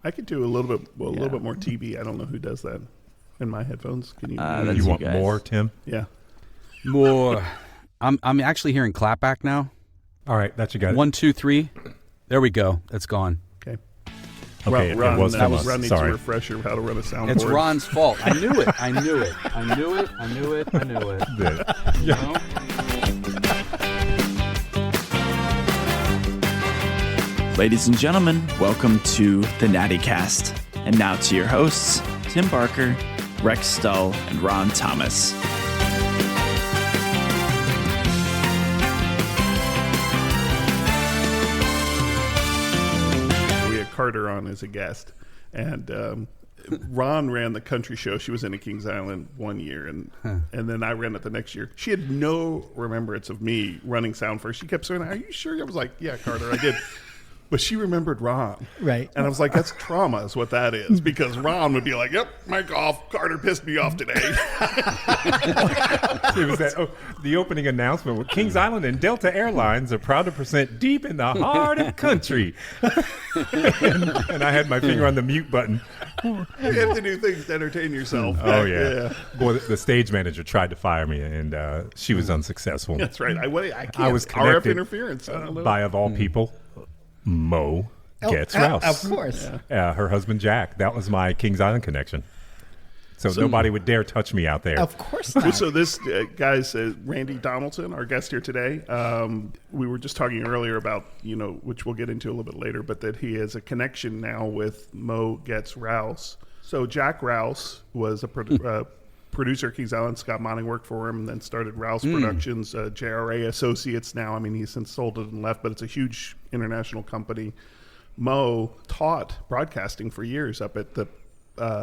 I could do a little bit more TV. I don't know who does that in my headphones. Can you? You want more, Tim? Yeah. More. I'm actually hearing clapback now. All right, that you got it. 1, 2, 3. There we go. It's gone. Okay. Okay, Ron, it was Ron Thomas. needs Sorry. a refresher of how to run a soundboard. It's Ron's fault. I knew it. You know? Ladies and gentlemen, welcome to the Natty Cast. And now to your hosts, Tim Barker, Rex Stull, and Ron Thomas. We had Carter on as a guest, and Ron ran the country show. She was in at Kings Island one year, and then I ran it the next year. She had no remembrance of me running sound first. She kept saying, "Are you sure?" I was like, "Yeah, Carter, I did." But she remembered Ron. Right. And I was like, that's trauma is what that is. Because Ron would be like, yep, mic off. Carter pissed me off today. It was the opening announcement with Kings Island and Delta Airlines are proud to present Deep in the Heart of Country. and I had my finger on the mute button. You have to do things to entertain yourself. Oh, yeah. Boy, the stage manager tried to fire me, and she was unsuccessful. That's right. I can't. I was RF connected interference. I don't know. by, of all people, Mo Gets Rouse. Of course. Her husband, Jack. That was my Kings Island connection. So nobody would dare touch me out there. Of course not. So this guy's Randy Donaldson, our guest here today. We were just talking earlier about, which we'll get into a little bit later, but that he has a connection now with Mo Gets Rouse. So Jack Rouse was a producer at Kings Island. Scott Monning worked for him, and then started Rouse Productions, JRA Associates now. I mean, he's since sold it and left, but it's a huge international company. Mo taught broadcasting for years up at the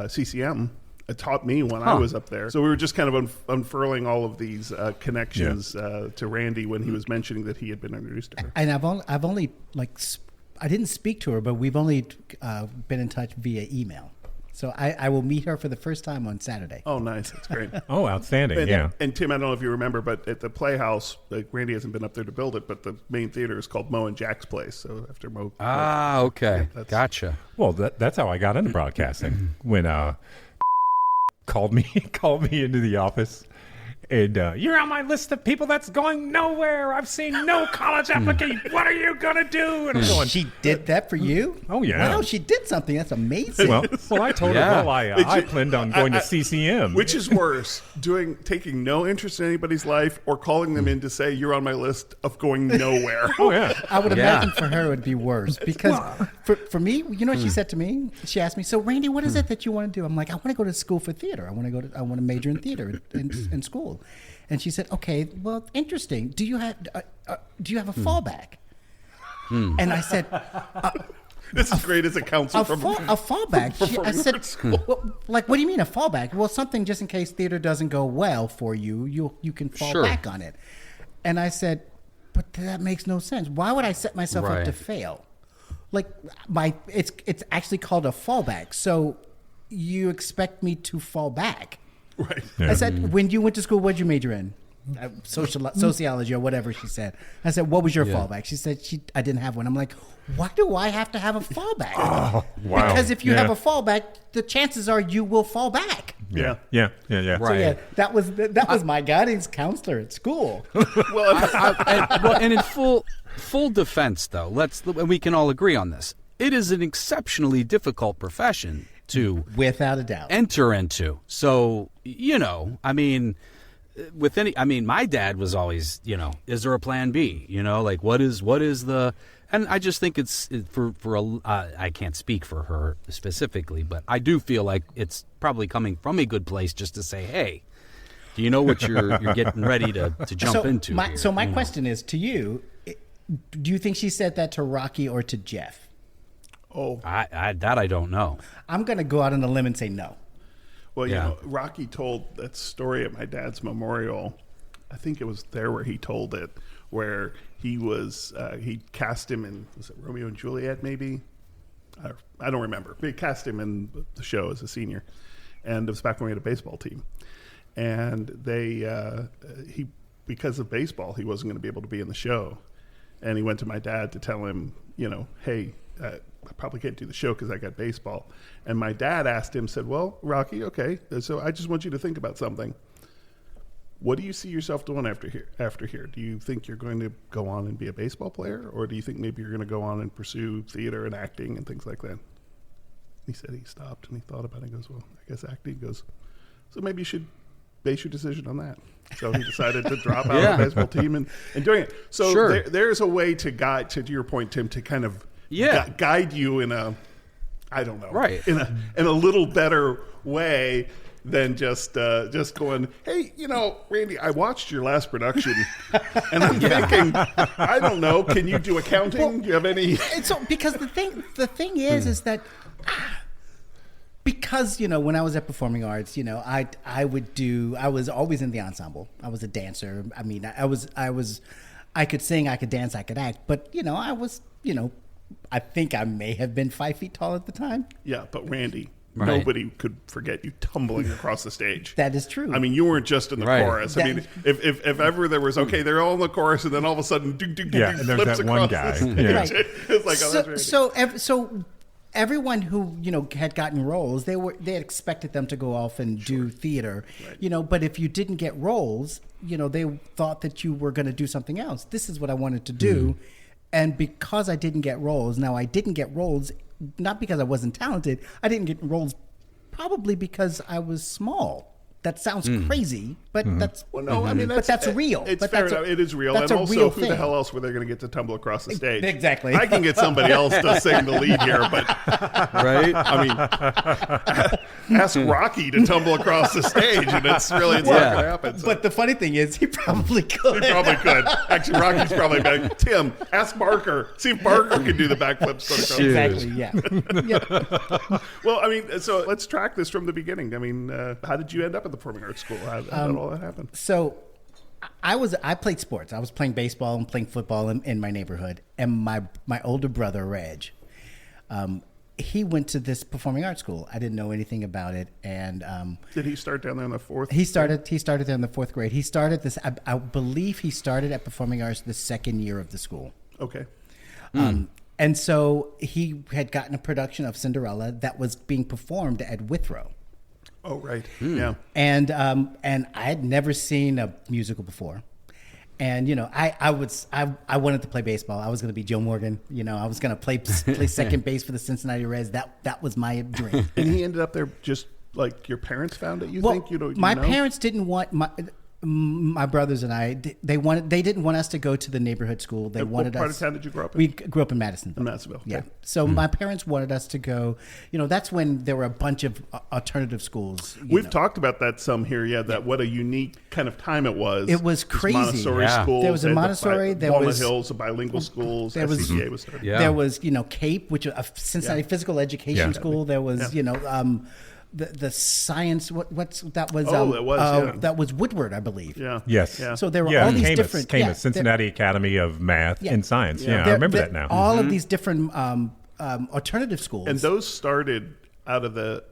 CCM. It taught me when I was up there. So we were just kind of unfurling all of these connections to Randy when he was mentioning that he had been introduced to her. And I've only I didn't speak to her, but we've only been in touch via email. So I will meet her for the first time on Saturday. Oh, nice. That's great. Oh, outstanding. And, and Tim, I don't know if you remember, but at the Playhouse, Randy hasn't been up there to build it, but the main theater is called Mo and Jack's Place. So after Mo. Okay. Gotcha. Well, that's how I got into broadcasting. When called me into the office. And you're on my list of people that's going nowhere. I've seen no college application. What are you going to do? And I'm going, She did that for you? Oh, yeah. Wow, she did something. That's amazing. Well, I told her, I planned on going to CCM. Which is worse, taking no interest in anybody's life or calling them in to say, you're on my list of going nowhere. Oh, yeah. I would imagine for her it would be worse. Because for me, you know what she said to me? She asked me, so Randy, what is it that you want to do? I'm like, I want to go to school for theater. I want to major in theater in school. And she said, "Okay, well, interesting. Do you have a fallback?" And I said, "This is great as a counselor a fallback." I said, well, "Like, what do you mean a fallback?" Well, something just in case theater doesn't go well for you, you can fall back on it. And I said, "But that makes no sense. Why would I set myself up to fail? Like, it's actually called a fallback. So you expect me to fall back?" Right. Yeah. I said, when you went to school, what did you major in? Sociology or whatever she said. I said, what was your fallback? She said, I didn't have one. I'm like, why do I have to have a fallback? Oh, wow. Because if you have a fallback, the chances are you will fall back. Yeah. Right. So that was my guidance counselor at school. And in full defense, though, we can all agree on this. It is an exceptionally difficult profession to without a doubt enter into. So, my dad was always, is there a plan B? Like what is the, and I just think it's I can't speak for her specifically, but I do feel like it's probably coming from a good place just to say, hey, do you know what you're getting ready to jump into? My question is to you, do you think she said that to Rocky or to Jeff? Oh, I don't know. I'm going to go out on a limb and say no. Well, Rocky told that story at my dad's memorial. I think it was there where he told it, where he was, he cast him in, was it Romeo and Juliet maybe? I don't remember. He cast him in the show as a senior. And it was back when we had a baseball team. And because of baseball, he wasn't going to be able to be in the show. And he went to my dad to tell him, hey, I probably can't do the show because I got baseball. And my dad asked him, said, well, Rocky, okay, so I just want you to think about something. What do you see yourself doing after here? Do you think you're going to go on and be a baseball player? Or do you think maybe you're going to go on and pursue theater and acting and things like that? He said he stopped and he thought about it and goes, well, I guess acting. He goes, so maybe you should base your decision on that. So he decided to drop out of the baseball team and doing it. So there's a way to guide, to your point, Tim, to kind of guide you in a, I don't know, in a little better way than just going, hey, Randy, I watched your last production, and I'm thinking, I don't know, can you do accounting? Well, do you have any? So because the thing is that. Because, when I was at Performing Arts, I was always in the ensemble. I was a dancer. I mean, I could sing, I could dance, I could act. But, I was, I think I may have been 5 feet tall at the time. Yeah, but Randy, nobody could forget you tumbling across the stage. That is true. I mean, you weren't just in the chorus. I mean, if ever there was, they're all in the chorus, and then all of a sudden, and there's that one guy. Right. It's like, so everyone who had gotten roles, they expected them to go off and do theater, but if you didn't get roles, they thought that you were going to do something else. This is what I wanted to do, and because I didn't get roles, now I didn't get roles not because I wasn't talented. I didn't get roles probably because I was small. That sounds crazy, but that's that's real. It's fair enough. It is real, and also, who the hell else were they going to get to tumble across the stage? Exactly. I can get somebody else to sing the lead here, but I mean, ask Rocky to tumble across the stage, and it's not going to happen. So. But the funny thing is, he probably could. He probably could. Actually, Rocky's probably like, Tim, ask Barker. See if Barker can do the backflips. Exactly. Yeah. Well, I mean, so let's track this from the beginning. I mean, how did you end up at the Performing Arts School? How did all that happen? So I played sports. I was playing baseball and playing football in my neighborhood. And my older brother, Reg, he went to this performing arts school. I didn't know anything about it. And did he start down there in the fourth? He started there in the fourth grade. He started this. I believe he started at Performing Arts the second year of the school. Okay. And so he had gotten a production of Cinderella that was being performed at Withrow. Oh, right. Yeah. And I had never seen a musical before. And, I wanted to play baseball. I was going to be Joe Morgan. I was going to play second base for the Cincinnati Reds. That was my dream. And he ended up there just like your parents found it, think? My parents didn't want my brothers and I, they didn't want us to go to the neighborhood school. They wanted us. What part of town did you grow up in? We grew up in Madisonville. In Madisonville. Yeah. So my parents wanted us to go. That's when there were a bunch of alternative schools. We've talked about that some here. Yeah. That what a unique kind of time it was. It was crazy. Montessori schools. There was a Montessori. There Walnut was Hills, the bilingual schools. There was SCCA was started. There was CAPE, which was a Cincinnati physical education school. There was the science. That was Woodward, I believe. Yeah. Yes. Yeah. So there were all these different Cincinnati Academy of Math and Science. Yeah, I remember that now. All of these different alternative schools, and those started out of the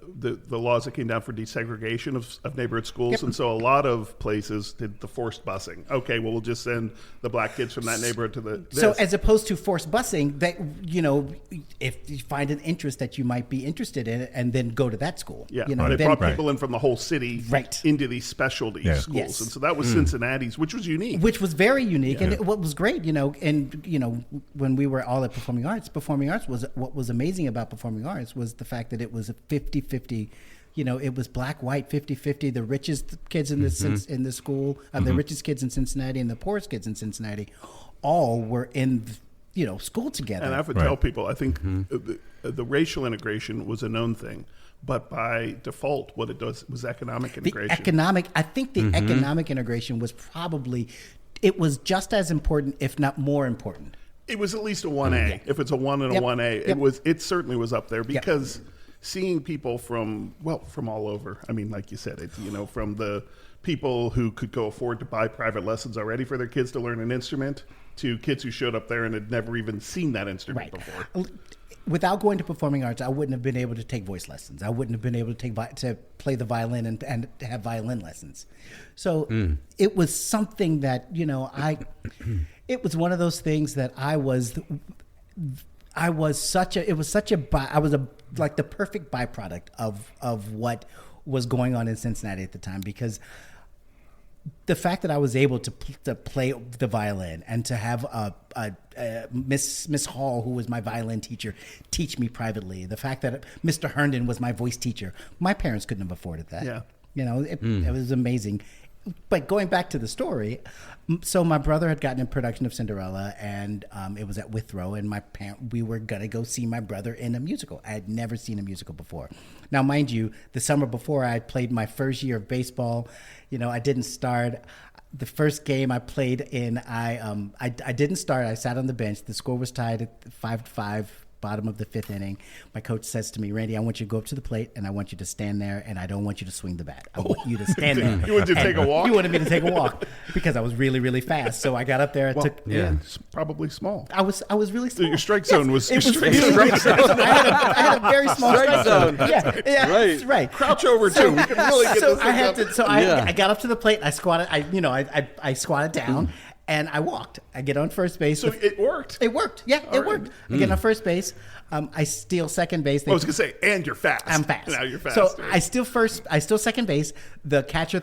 laws that came down for desegregation of neighborhood schools. And so a lot of places did the forced busing. Okay, well, we'll just send the black kids from that neighborhood to this. So as opposed to forced busing, that if you find an interest that you might be interested in, and then go to that school. Yeah, they brought people in from the whole city into these specialty schools. Yes. And so that was Cincinnati's, which was unique. Which was very unique. Yeah. And what was great, when we were all at Performing Arts was, what was amazing about Performing Arts was the fact that it was a 50-50, it was black, white, 50-50. The richest kids in the school, the richest kids in Cincinnati and the poorest kids in Cincinnati, all were in, school together. And I would tell people, I think the racial integration was a known thing, but by default, what it does was economic integration. I think the economic integration was it was just as important, if not more important. It was at least a 1A. If it's a 1 and a 1A, it certainly was up there because seeing people from all over. I mean, like you said, from the people who could go afford to buy private lessons already for their kids to learn an instrument to kids who showed up there and had never even seen that instrument before. Without going to Performing Arts, I wouldn't have been able to take voice lessons. I wouldn't have been able to play the violin and have violin lessons. So it was something that, it was one of those things that I was like the perfect byproduct of what was going on in Cincinnati at the time, because the fact that I was able to play the violin and to have Miss Hall, who was my violin teacher, teach me privately. The fact that Mr. Herndon was my voice teacher. My parents couldn't have afforded that. Yeah. It was amazing. But going back to the story, so my brother had gotten a production of Cinderella, and it was at Withrow, and we were gonna go see my brother in a musical. I had never seen a musical before. Now, mind you, the summer before, I had played my first year of baseball. I didn't start. The first game I played in, I didn't start. I sat on the bench. The score was tied at 5-5. Bottom of the 5th inning, my coach says to me, "Randy, I want you to go up to the plate, and I want you to stand there, and I don't want you to swing the bat. I want you to stand there." You wanted to take a walk? You wanted me to take a walk because I was really, really fast. So I got up there. It's probably small. I was really small. So your strike zone was. It was really zone. I had a very small strike zone. Yeah, right. Crouch over too. We can really get this thing up. I got up to the plate. I squatted. I squatted down. And I walked. I get on first base. So it worked. It worked. Yeah, it worked. I get on first base. I steal second base. I was gonna say, and you're fast. I'm fast. Now you're fast. So I steal second base. The catcher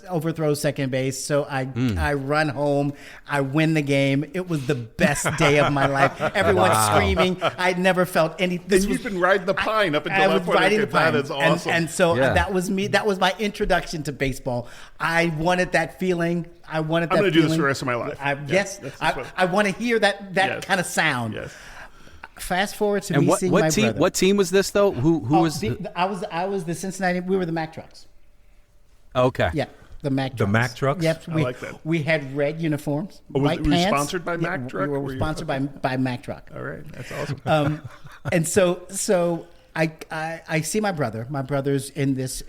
overthrows second base. So I run home. I win the game. It was the best day of my life. Everyone's screaming. I'd never felt any. You've been riding the pine up until I that was point. riding the pine. That is awesome. And so that was me. That was my introduction to baseball. I wanted that feeling. I'm going to do this for the rest of my life. I want to hear that kind of sound. Yes. Fast forward to me seeing my brother. What team was this though? Who was? I was the Cincinnati. We were the Mack trucks. Okay. Yeah, the Mack trucks. The Mack trucks. Yep. I like that. We had red uniforms, were white you pants. sponsored by Mack truck? We were sponsored by Mack truck. All right, that's awesome. And so I see my brother. My brother's in this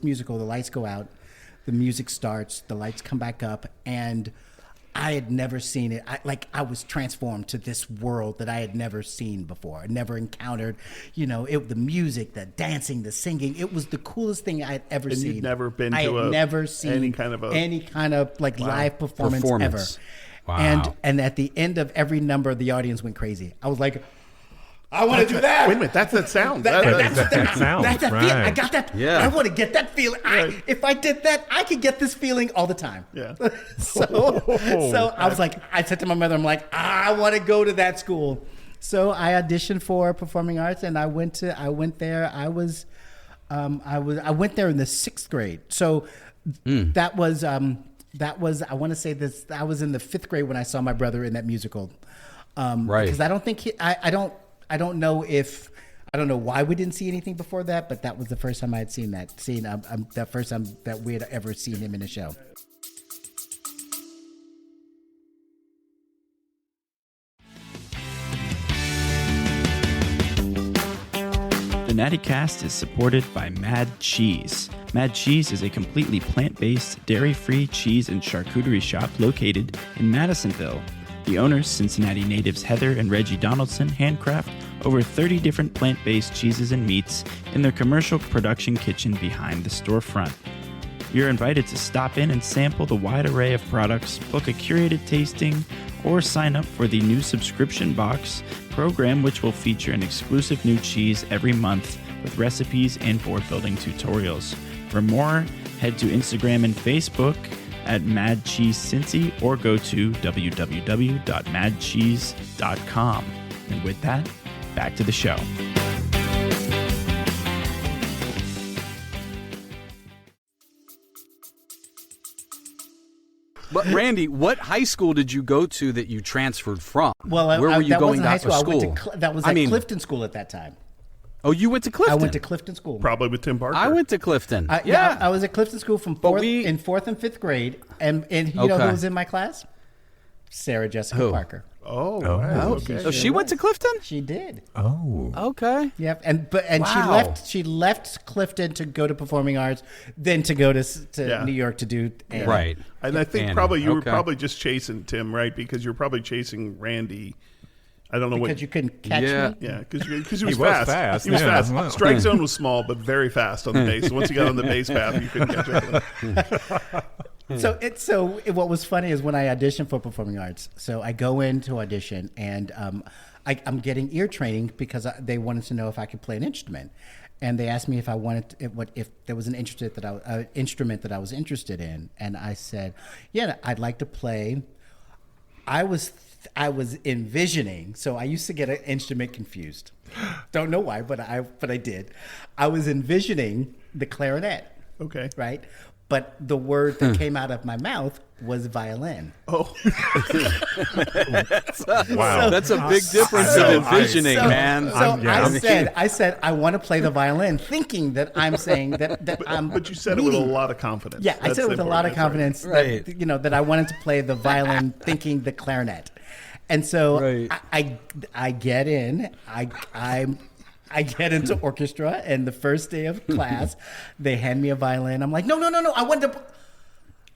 musical. The lights go out. The music starts, the lights come back up, and I had never seen it. I was transformed to this world that I had never seen before. I never encountered, the music, the dancing, the singing. It was the coolest thing I had ever seen. And you'd never been never seen any kind of live performance ever. Wow. And at the end of every number, the audience went crazy. I was like, I want to do that. Wait a minute, that's that sound. That's that sound. That's that right. feeling. I got that. Yeah. I want to get that feeling. If I did that, I could get this feeling all the time. Yeah. So I was like, I said to my mother, I'm like, I want to go to that school. So I auditioned for performing arts, and I went there. I went there in the 6th grade. So that was I want to say this. I was in the 5th grade when I saw my brother in that musical. Right. Because I don't think I don't know why we didn't see anything before that, but that was the first time I had seen that. The first time that we had ever seen him in a show. The Natty Cast is supported by Mad Cheese. Mad Cheese is a completely plant-based, dairy-free cheese and charcuterie shop located in Madisonville. The owners, Cincinnati natives Heather and Reggie Donaldson, handcraft over 30 different plant-based cheeses and meats in their commercial production kitchen behind the storefront. You're invited to stop in and sample the wide array of products, book a curated tasting, or sign up for the new subscription box program, which will feature an exclusive new cheese every month with recipes and board-building tutorials. For more, head to Instagram and Facebook at Mad Cheese Cincy or go to www.madcheese.com. And with that, back to the show. But Randy, what high school did you go to that you transferred from? Well, where were you that going wasn't high to school? That was at Clifton School at that time. Oh, you went to Clifton? I went to Clifton School. Probably with Tim Barker. I went to Clifton. I was at Clifton School from 4th and 5th grade. And you know who was in my class? Sarah Jessica Parker. Oh, wow. Okay. So she went to Clifton? She did. Oh. Okay. Yep. And she left Clifton to go to performing arts, then to go to New York to do Annie. Right. And I think probably you were probably just chasing Tim, right? Because you're probably chasing Randy. I don't know because you couldn't catch me. Yeah, because he was fast. He was fast. Strike zone was small, but very fast on the base. Once you got on the base path, you couldn't catch up with him. What was funny is when I auditioned for performing arts. So I go in to audition, and I'm getting ear training because they wanted to know if I could play an instrument. And they asked me if I wanted if there was an instrument that I was interested in, and I said, "Yeah, I'd like to play." I was envisioning. So I used to get an instrument confused. Don't know why, but I did. I was envisioning the clarinet. Okay. Right. But the word that came out of my mouth was violin. Oh, Wow. That's a big difference in envisioning, man. I said I want to play the violin, thinking that I'm saying that I'm. but you said it with a lot of confidence. Yeah, I said it with a lot of confidence. Right. That I wanted to play the violin, thinking the clarinet, and so Right. I get in. I get into orchestra, and the first day of class, they hand me a violin. I'm like, no, I wanted to.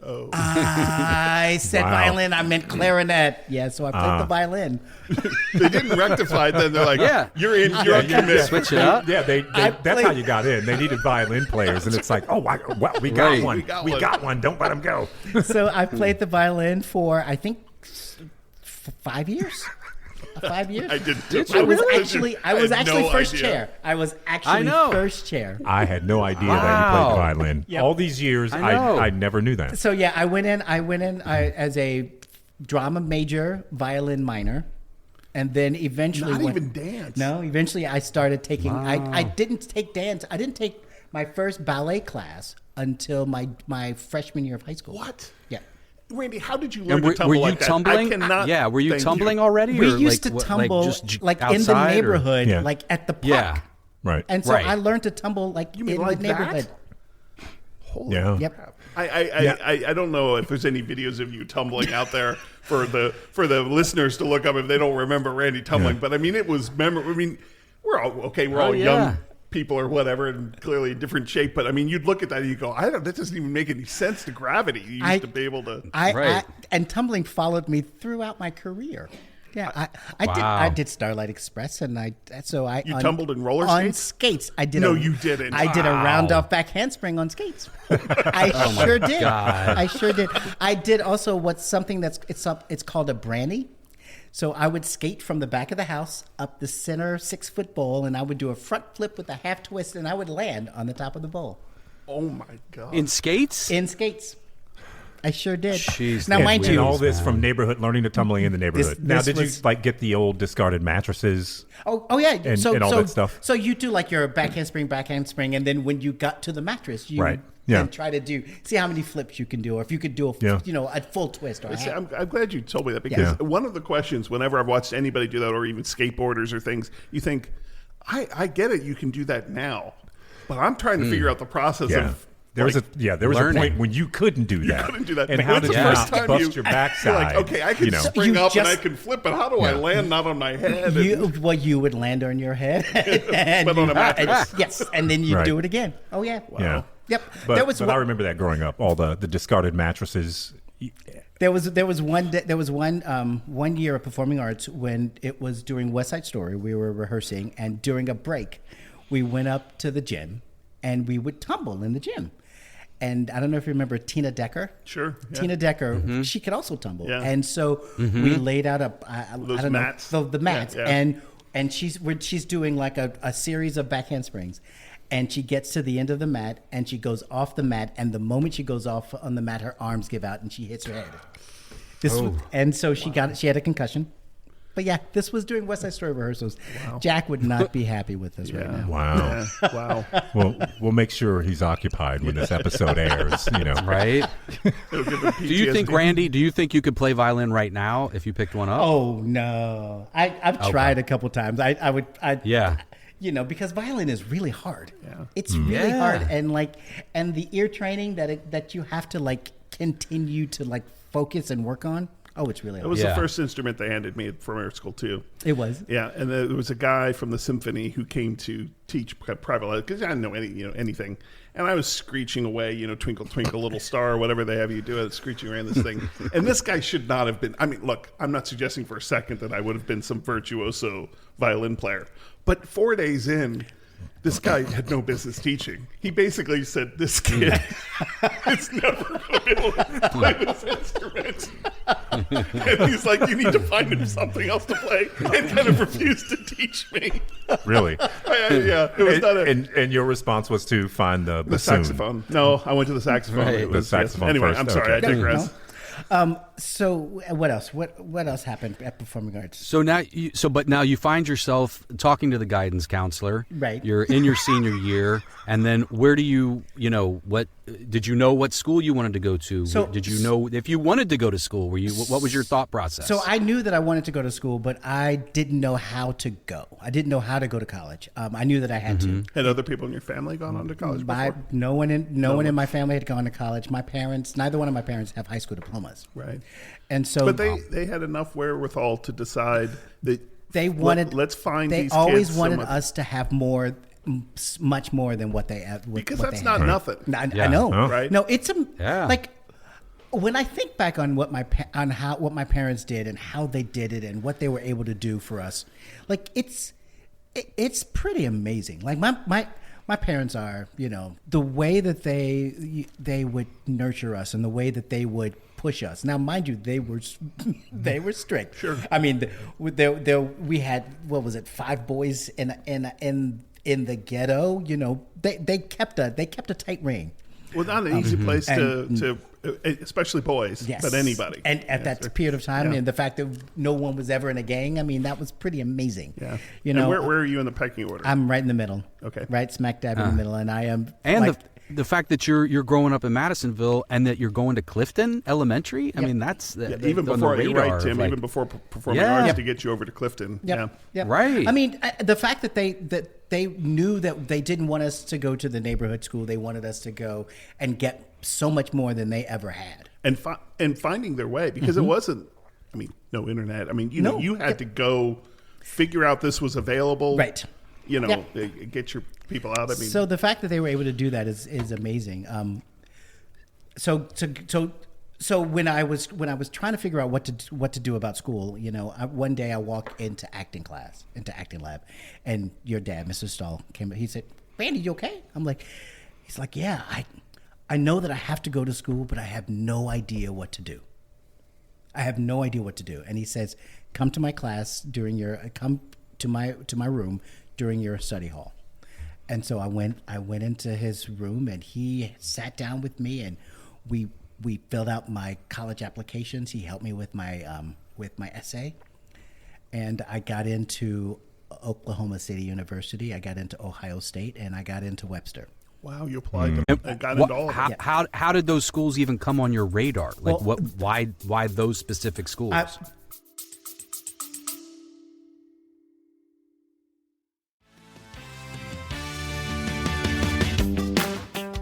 Oh. I said violin. I meant clarinet. Yeah, so I played the violin. They didn't rectify it. Then they're like, Yeah. you're in. You're committed. Switch it up. Yeah, that's how you got in. They needed violin players, and it's like, oh, well, we got Right. one. We got one. Don't let them go. So I played the violin for, I think, 5 years. 5 years. I did. I was actually no first idea. chair. I was actually first chair. I had no idea that you played violin. Yep. All these years, I know. I never knew that. So yeah, I went in as a drama major, violin minor, and then eventually Not even dance. No, eventually I started taking. I didn't take dance. I didn't take my first ballet class until my freshman year of high school. What? Yeah. Randy, how did you learn And to tumble were you like that? tumbling? I cannot. Yeah, were you thank tumbling already? We or used to what, tumble just like in the outside, or- neighborhood, Yeah. like at the park. Yeah. Right. And so Right. I learned to tumble like You mean in like the neighborhood. that? Holy Yeah. Yep. I don't know if there's any videos of you tumbling out there for the listeners to look up if they don't remember Randy tumbling. Yeah. But I mean, it was memorable. I mean, we're all okay. We're Oh, all yeah. young people or whatever, and clearly in different shape. But I mean, you'd look at that and you go, that doesn't even make any sense to gravity. You used to be able to. Right. And tumbling followed me throughout my career. Yeah, I did Starlight Express, and You tumbled in roller on skates? skates. I did. No, you didn't. I did a round off back handspring on skates. I sure did. God. I sure did. I did also something it's called a branny. So I would skate from the back of the house up the center 6-foot bowl, and I would do a front flip with a half twist, and I would land on the top of the bowl Oh my god! In skates? in skates. I sure did. Jeez, now, that's mind And you, all this from neighborhood, learning to tumbling in the neighborhood. Now, this did was- you like get the old discarded mattresses? Oh yeah, And all that stuff. So you do like your backhand spring, and then when you got to the mattress, you Right. Yeah. then try to see how many flips you can do, or if you could do a full twist or a See, half. I'm glad you told me that because Yeah. one of the questions, whenever I've watched anybody do that, or even skateboarders or things, you think, I get it, you can do that now, but I'm trying to figure out the process Yeah. of. There was a learning. point when you couldn't do that. Couldn't do that. And When's how did the you first not time bust you- your You're backside? like, okay, I can spring You up and I just- can flip, but how do I land not on my head? You would land on your head, and But on a mattress. yes, and then you Right. do it again. Oh yeah, Yeah. Yep. But I remember that growing up, all the discarded mattresses. There was one year of performing arts when it was during West Side Story. We were rehearsing, and during a break, we went up to the gym, and we would tumble in the gym. And I don't know if you remember Tina Decker. Sure, yeah. Tina Decker, she could also tumble, Yeah. and so we laid out Those mats. the mats, Yeah. and she's doing like a series of back handsprings. And she gets to the end of the mat, and she goes off the mat. And the moment she goes off on the mat, her arms give out, and she hits her head. And so she had a concussion. But yeah, this was during West Side Story rehearsals. Wow. Jack would not be happy with us right now. Wow. Yeah. Wow. Well, we'll make sure he's occupied when this episode airs. Right? It'll give him Do you think, PTSD. Randy, do you think you could play violin right now if you picked one up? Oh no, I've tried a couple times. I would. Yeah. Because violin is really hard. Yeah. It's really Yeah. hard, and the ear training that you have to continue to focus and work on. Oh, it's really It hard. was Yeah. the first instrument they handed me from art school too. It was. Yeah, and there was a guy from the symphony who came to teach private lessons because I didn't know anything, and I was screeching away, "Twinkle Twinkle Little Star," or whatever they have you do, screeching around this thing. And this guy should not have been. I mean, look, I'm not suggesting for a second that I would have been some virtuoso violin player, but 4 days in, this guy had no business teaching. He basically said, this kid is never going to be able to play this instrument. And he's like, you need to find him something else to play, and kind of refused to teach me. Really? Yeah, it was not a... And your response was to find the bassoon. saxophone. No, I went to the saxophone. Right. It was, The saxophone Anyway, first. I'm sorry, Okay. I digress. So what else? What else happened at Performing Arts? So now, but now you find yourself talking to the guidance counselor. Right. You're in your senior year, and then where do what did you know what school you wanted to go to? So- did you know if you wanted to go to school? What was your thought process? So I knew that I wanted to go to school, but I didn't know how to go. I didn't know how to go to college. I knew that I had to. Had other people in your family gone on to college before? No one in my family had gone to college. My parents, neither one of my parents have high school diplomas. Right. And so, But they had enough wherewithal to decide that they wanted. let's find They these always kids wanted some of- us to have more, much more than what they have. Because what that's they not had. nothing. I know, Huh? Right. No, it's Yeah. like when I think back on what my parents did and how they did it and what they were able to do for us, like it's pretty amazing. Like my parents are, the way that they would nurture us and the way that they would push us. Now, mind you, they were strict. Sure. I mean, we had, what was it, 5 boys in the ghetto. They kept a tight rein. Well, not an easy place to especially boys, Yes. but anybody. And at that period of time, Yeah. and the fact that no one was ever in a gang, I mean, that was pretty amazing. Yeah. And where are you in the pecking order? I'm right in the middle. Okay. Right smack dab in the middle, and I am. and like, the fact that you're growing up in Madisonville and that you're going to Clifton Elementary. I mean, that's even on the before you're right, radar, Tim. like- Even before performing Yeah. arts Yep. to get you over to Clifton. Yep. Yeah. Right. I mean, the fact that they knew that they didn't want us to go to the neighborhood school. They wanted us to go and get so much more than they ever had. And finding their way, because it wasn't. I mean, no internet. I mean, No. you had to go figure out this was available. Right. Get your people out. I mean, So the fact that they were able to do that is amazing. So when I was trying to figure out what to do about school, one day I walked into acting lab, and your dad, Mr. Stahl, came. He said, "Randy, you okay?" He's like, "Yeah, I know that I have to go to school, but I have no idea what to do. I have no idea what to do." And he says, "Come to my class come to my room during your study hall." And so I went into his room, and he sat down with me, and we filled out my college applications. He helped me with my essay, and I got into Oklahoma City University. I got into Ohio State, and I got into Webster. wow, you applied to got into all of it. How did those schools even come on your radar? Like, Well- why those specific schools?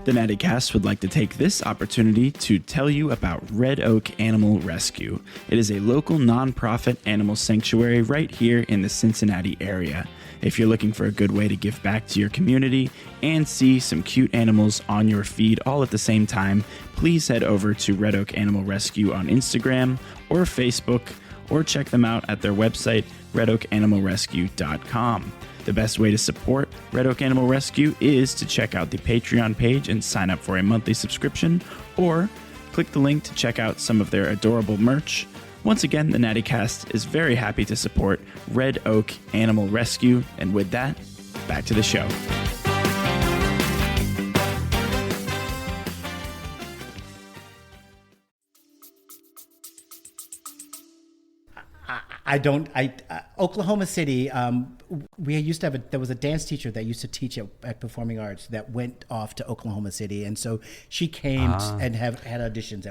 The Natty Cast would like to take this opportunity to tell you about Red Oak Animal Rescue. It is a local nonprofit animal sanctuary right here in the Cincinnati area. If you're looking for a good way to give back to your community and see some cute animals on your feed all at the same time, please head over to Red Oak Animal Rescue on Instagram or Facebook, or check them out at their website, redoakanimalrescue.com. The best way to support Red Oak Animal Rescue is to check out the Patreon page and sign up for a monthly subscription, or click the link to check out some of their adorable merch. Once again, the Natty Cast is very happy to support Red Oak Animal Rescue, and with that, back to the show. Oklahoma City, we used to have there was a dance teacher that used to teach at Performing Arts that went off to Oklahoma City, and so she came and had auditions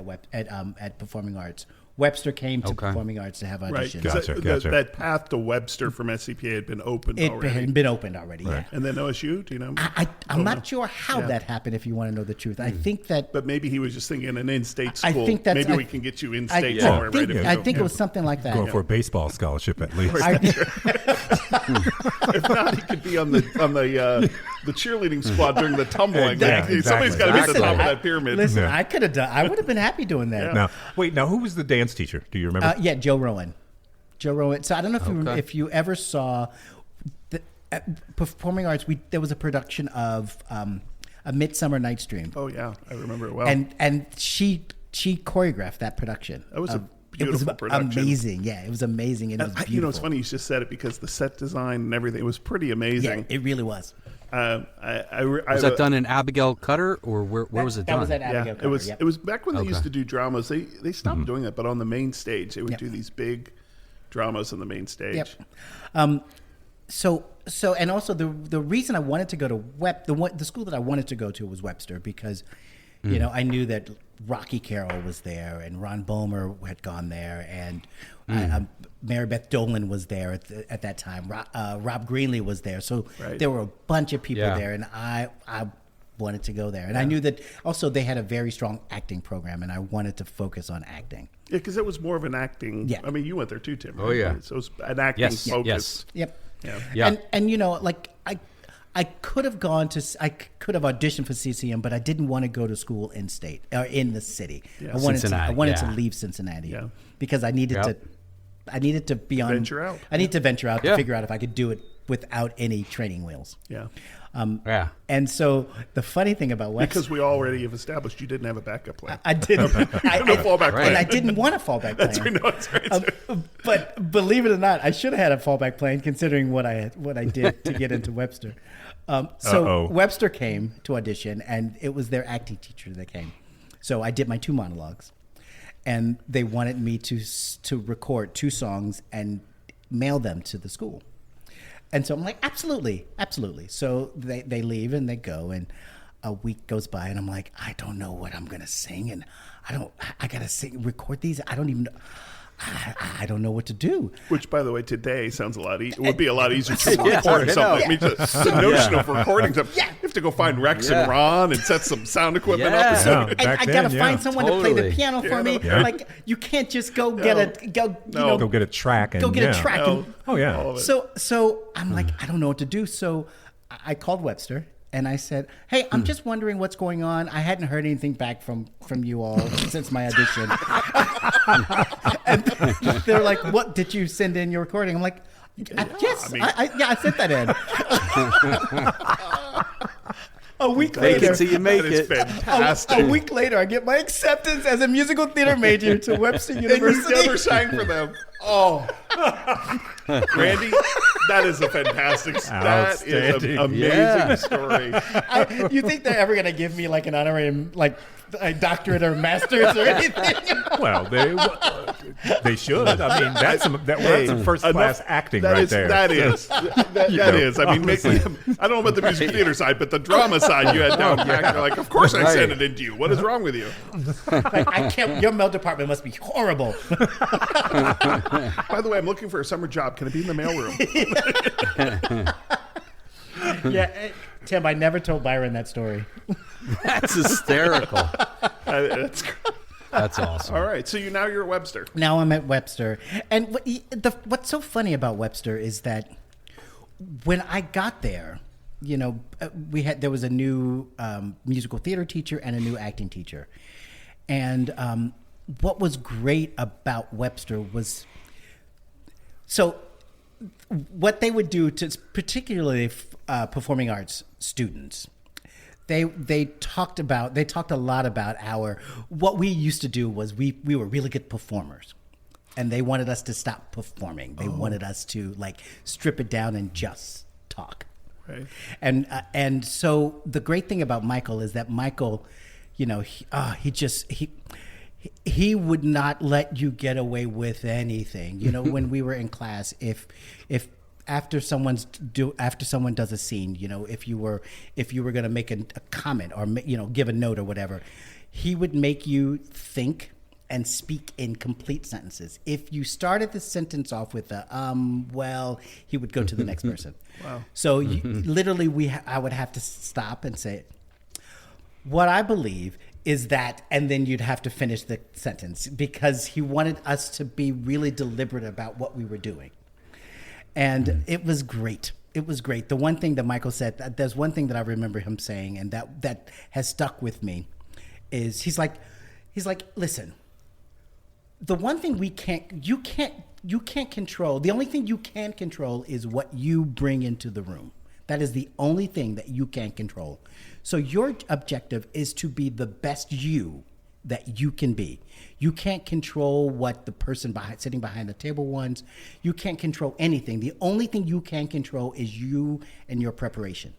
at Performing Arts. Webster came to Performing Arts to have Right. auditions. 'Cause Gotcha. that path to Webster from SCPA had been opened It already. had been opened already, yeah. And then OSU, do you know? I'm not sure how that happened, if you want to know the truth. I think that... But maybe he was just thinking an in-state I school. think that's... Maybe we can get you I in-state think, somewhere, right? if you I go. think it was something like that. Going for a baseball scholarship at least. If not, he could be on the cheerleading squad during the tumbling. Yeah, Like, exactly. Somebody's got to be at the Listen, top of that pyramid. Listen, Yeah. I could have done... I would have been happy doing that. Now, who was the dance teacher? Do you remember? Yeah, Joe Rowan. So I don't know if you ever saw Performing arts, there was a production of A Midsummer Night's Dream. Oh yeah, I remember it well. And she choreographed that production. That was a beautiful production. Amazing. Yeah, it was amazing, and it was beautiful. You know, it's funny you just said it because the set design and everything was pretty amazing. Yeah, it really was. Was that done in Abigail Cutter, or where was it done? That was at Abigail Cutter. It was back when they used to do dramas. They stopped doing that, but on the main stage they would do these big dramas on the main stage. Yep. So and also the reason I wanted to go to the school that I wanted to go to was Webster, because you know, I knew that Rocky Carroll was there and Ron Boehmer had gone there, and Mary Beth Dolan was there at that time. Rob Greenlee was there, so there were a bunch of people there, and I wanted to go there, and I knew that also they had a very strong acting program, and I wanted to focus on acting. Yeah, because it was more of an acting. Yeah. I mean, you went there too, Tim. Right? Oh yeah. So it was an acting focus. Yes. Yep. Yeah. And you know, like I could have auditioned for CCM, but I didn't want to go to school in state or in the city. Yeah. I wanted to leave Cincinnati because I needed to be on. Venture out. I need to venture out to figure out if I could do it without any training wheels. Yeah. And so the funny thing about Webster, because we already have established you didn't have a backup plan. I didn't. No fallback plan. And I didn't want a fallback plan. That's right. But believe it or not, I should have had a fallback plan considering what I did to get into Webster. So Webster came to audition, and it was their acting teacher that came. So I did my 2 monologues, and they wanted me to record 2 songs and mail them to the school. And so I'm like, absolutely. So they leave and they go, and a week goes by, and I'm like, I don't know what I'm gonna sing, and I gotta record these. I don't even know. I don't know what to do. Which, by the way, today sounds would be a lot easier to record something. I mean, the notion of recording something. You have to go find Rex and Ron and set some sound equipment up. So I got to find someone to play the piano for me. Yeah. Like, you can't just go get a track. So I'm like, I don't know what to do. So I called Webster. And I said, hey, I'm just wondering what's going on. I hadn't heard anything back from you all since my audition. And they're like, what, did you send in your recording? I'm like, yes, I sent that in. A week later, make it till you make it. Fantastic. A week later, I get my acceptance as a musical theater major to Webster University. And you never sang for them. Oh, Randy, that is a fantastic. That is an amazing story. You think they're ever going to give me like an honorary, like a doctorate or master's or anything? Well, they should. I mean, that's some first class acting right there. That is. I mean, I don't know about the music theater side, but the drama side you had down back. You're like, of course I sent it into you. What is wrong with you? Like, I can't. Your mail department must be horrible. By the way, I'm looking for a summer job. Can it be in the mailroom? Yeah, Tim, I never told Byron that story. That's hysterical. That's awesome. All right, so you're at Webster. Now I'm at Webster, and what's so funny about Webster is that when I got there, you know, there was a new musical theater teacher and a new acting teacher, and what was great about Webster was what they would do to particularly performing arts students. They talked a lot about what we used to do was we were really good performers, and they wanted us to stop performing. They wanted us to like strip it down and just talk. Right. And so the great thing about Michael is that Michael, you know, he would not let you get away with anything. You know, when we were in class, if after someone does a scene, you know, if you were going to make a comment or, you know, give a note or whatever, he would make you think and speak in complete sentences. If you started the sentence off with well, he would go to the next person. Wow. So literally I would have to stop and say, what I believe is that, and then you'd have to finish the sentence because he wanted us to be really deliberate about what we were doing. And it was great. It was great. The one thing that Michael said, there's one thing that I remember him saying, and that has stuck with me, is he's like, listen, the one thing you can't control. The only thing you can control is what you bring into the room. That is the only thing that you can control. So your objective is to be the best you that you can be. You can't control what the person sitting behind the table wants. You can't control anything. The only thing you can control is you and your preparation.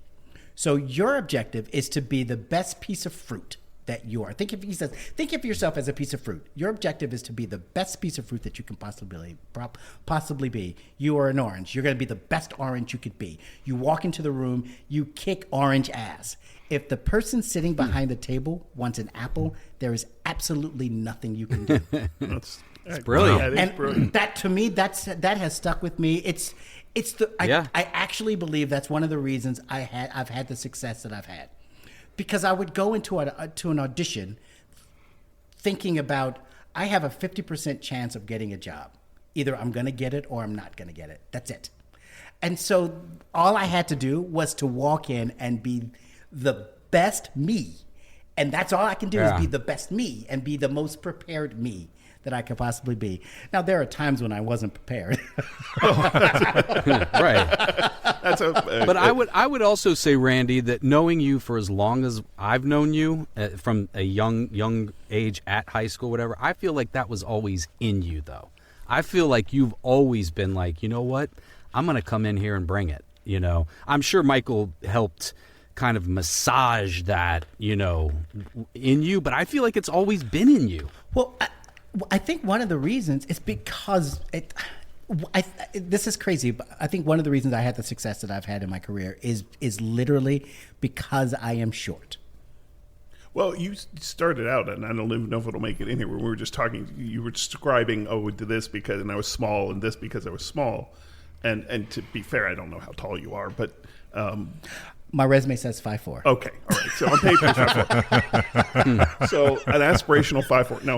So your objective is to be the best piece of fruit that you are. Think of yourself as a piece of fruit. Your objective is to be the best piece of fruit that you can possibly be. You are an orange. You're going to be the best orange you could be. You walk into the room, you kick orange ass. If the person sitting behind the table wants an apple, there is absolutely nothing you can do. That's brilliant. That is brilliant. That to me, that has stuck with me. I actually believe that's one of the reasons I've had the success that I've had. Because I would go into an audition thinking about, I have a 50% chance of getting a job. Either I'm going to get it or I'm not going to get it. That's it. And so all I had to do was to walk in and be the best me. And that's all I can do is be the best me and be the most prepared me that I could possibly be. Now, there are times when I wasn't prepared. Right. But I would also say, Randy, that knowing you for as long as I've known you, from a young age at high school, whatever, I feel like that was always in you, though. I feel like you've always been like, you know what? I'm going to come in here and bring it. You know, I'm sure Michael helped kind of massage that, you know, in you, but I feel like it's always been in you. Well, I think one of the reasons is because this is crazy, but I think one of the reasons I had the success that I've had in my career is literally because I am short. Well, you started out, and I don't even know if it'll make it in here, when we were just talking, you were describing, we did this because, and I was small, and this because I was small. And to be fair, I don't know how tall you are, but... my resume says 5'4". Okay, all right. So on paper, 5'4". So an aspirational 5'4". No,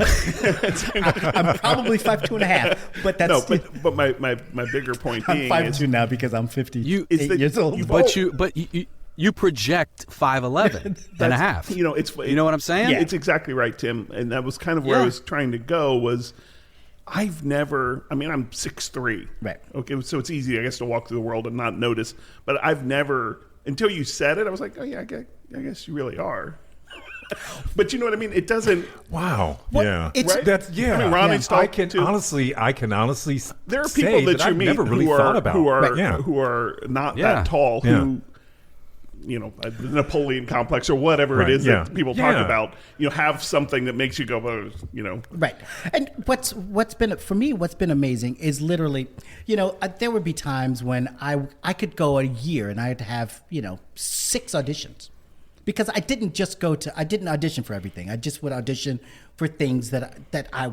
I'm probably 5'2.5", but that's no. But my bigger point being I'm is 5'2" now because I'm 58 years old. You project 5'11" and a half. You know, you know what I'm saying? Yeah. It's exactly right, Tim. And that was kind of where I was trying to go. Was I've never. I mean, I'm 6'3". Right. Okay, so it's easy, I guess, to walk through the world and not notice. But I've never. Until you said it, I was like, oh, yeah, I guess you really are. But you know what I mean? It doesn't... Wow. What? Yeah. Right? That's, yeah. I mean, Ronnie's I can honestly there are people that you meet never really thought about. who are not that tall, who... You know, the Napoleon complex or whatever it is that people talk about, you know, have something that makes you go, you know. Right. And what's been amazing is literally, you know, there would be times when I could go a year and I'd have, you know, 6 auditions. Because I didn't audition for everything. I just would audition for things that I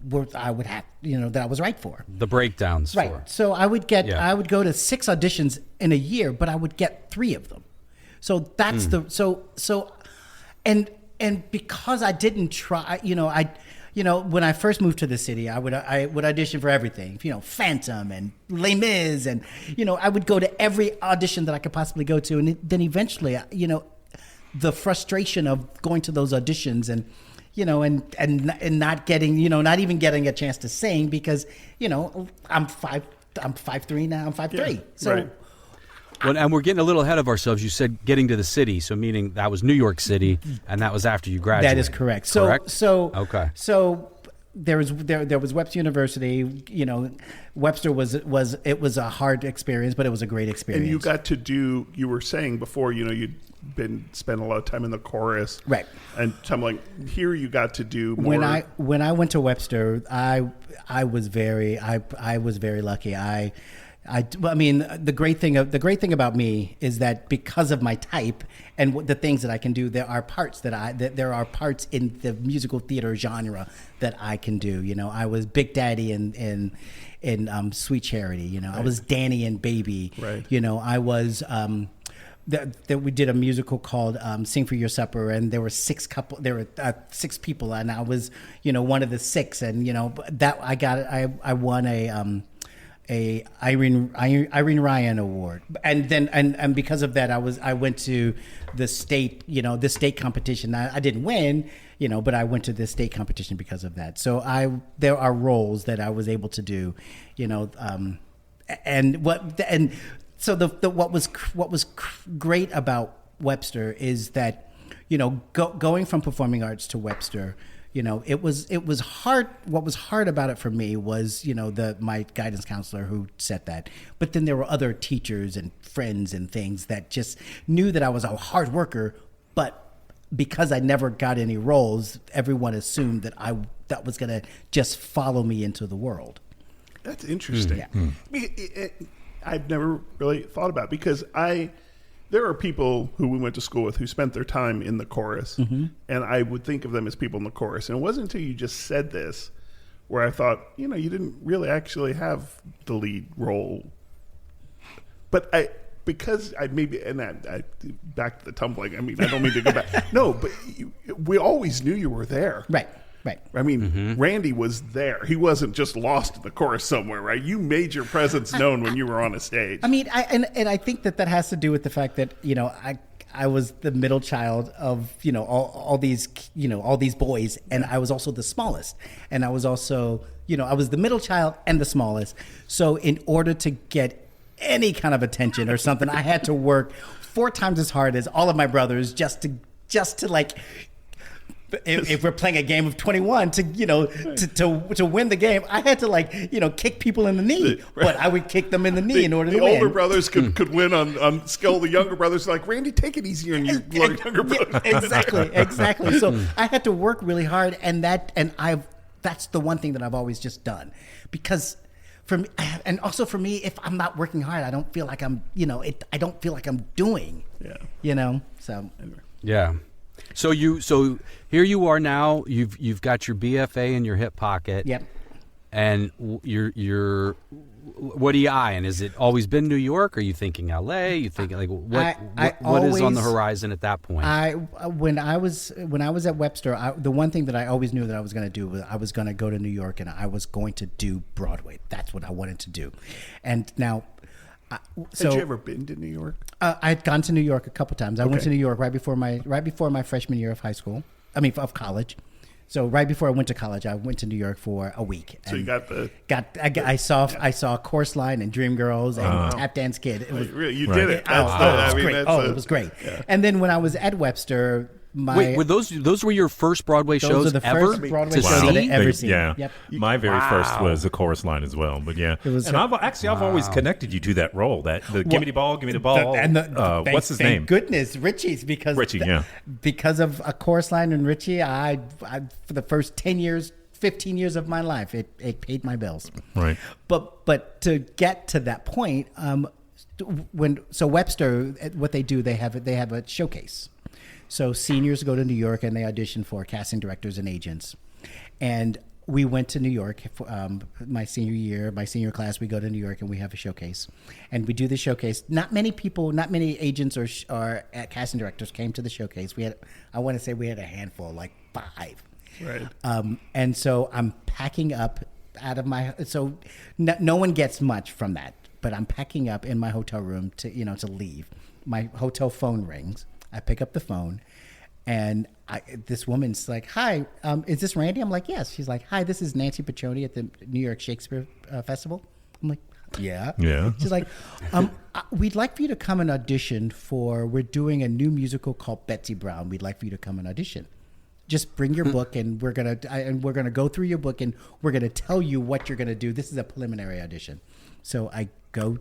would have, you know, that I was right for. The breakdowns. Right. So I would go to 6 auditions in a year, but I would get 3 of them. So that's and because I didn't try, you know, when I first moved to the city, I would audition for everything, you know, Phantom and Les Mis, and you know, I would go to every audition that I could possibly go to, and then eventually, you know, the frustration of going to those auditions and, you know, and not getting, you know, not even getting a chance to sing because, you know, I'm 5'3" now, I'm 5'3", yeah, so. Right. Well, and we're getting a little ahead of ourselves. You said getting to the city, so meaning that was New York City, and that was after you graduated. That is correct. Correct? Okay. So there was Webster University. You know, Webster was a hard experience, but it was a great experience. And you got to do. You were saying before, you know, you'd spent a lot of time in the chorus, right? And so I'm like, here you got to do more. When I went to Webster, I was very lucky. I mean, the great thing about me is that because of my type and the things that I can do, there are parts there are parts in the musical theater genre that I can do. You know, I was Big Daddy in Sweet Charity. You know, right. I was Danny in Baby. Right. You know, I was. That we did a musical called "Sing for Your Supper," and there were 6 people, and I was, you know, one of the 6, and you know that I won Irene Ryan Award, and then and because of that, I went to the state competition. I didn't win, but I went to the state competition because of that. So there are roles that I was able to do, and so what was great about Webster is that, going from performing arts to Webster. It was hard. What was hard about it for me was, my guidance counselor who said that. But then there were other teachers and friends and things that just knew that I was a hard worker. But because I never got any roles, everyone assumed that was going to just follow me into the world. That's interesting. Yeah. I've never really thought about it because there are people who we went to school with who spent their time in the chorus, and I would think of them as people in the chorus. And it wasn't until you just said this where I thought, you didn't really actually have the lead role. But back to the tumbling. I mean, I don't mean to go back. No, but we always knew you were there. Right. I mean, Randy was there. He wasn't just lost in the chorus somewhere, right? You made your presence known when you were on a stage. I mean, I think that has to do with the fact that, I was the middle child of, all these boys, and I was also the smallest. And I was also, I was the middle child and the smallest. So in order to get any kind of attention or something, I had to work 4 times as hard as all of my brothers just to like, if we're playing a game of 21 to win the game, I had to kick people in the knee, right. But I would kick them in the knee in order to win. The older brothers could win on skill. The younger brothers are like, Randy, take it easier on your younger brothers. Exactly. So I had to work really hard, and that's the one thing that I've always just done, because for me, and also for me, if I'm not working hard, I don't feel like I'm I don't feel like I'm doing. Yeah. So yeah. So here you are now. You've got your BFA in your hip pocket. Yep. And you're what are you eyeing? Is it always been New York? Are you thinking LA? You thinking what is on the horizon at that point? When I was at Webster, the one thing that I always knew that I was going to do was I was going to go to New York and I was going to do Broadway. That's what I wanted to do. And now. Had you ever been to New York? I had gone to New York a couple times. I went to New York right before my freshman year of high school. Of college. So right before I went to college, I went to New York for a week. So you I saw Chorus Line and Dreamgirls and Tap Dance Kid. It was you did it. It was great. Yeah. And then when I was at Webster. Were those were your first Broadway shows Those are the ever? first Broadway shows that I've ever seen. Yeah. Yep. My very first was a chorus line as well. But yeah. I've always connected you to that role. Give me the ball, give me the ball. What's his name? Thank goodness, Richie's, because because of a chorus line and Richie, I for the first 10 years, 15 years of my life, it paid my bills. Right. But to get to that point, Webster, what they do, they have a showcase. So seniors go to New York and they audition for casting directors and agents. And we went to New York for my senior class. We go to New York and we have a showcase. And we do the showcase. Not many agents or casting directors came to the showcase. I want to say we had a handful, like 5. Right. And so I'm packing up so no one gets much from that. But I'm packing up in my hotel room to leave. My hotel phone rings. I pick up the phone, and this woman's like, "Hi, is this Randy?" I'm like, "Yes." She's like, "Hi, this is Nancy Piccioni at the New York Shakespeare Festival." I'm like, "Yeah." She's like, "We'd like for you to come and audition we're doing a new musical called Betsy Brown. We'd like for you to come and audition. Just bring your book, and we're gonna go through your book, and we're gonna tell you what you're gonna do. This is a preliminary audition." So I go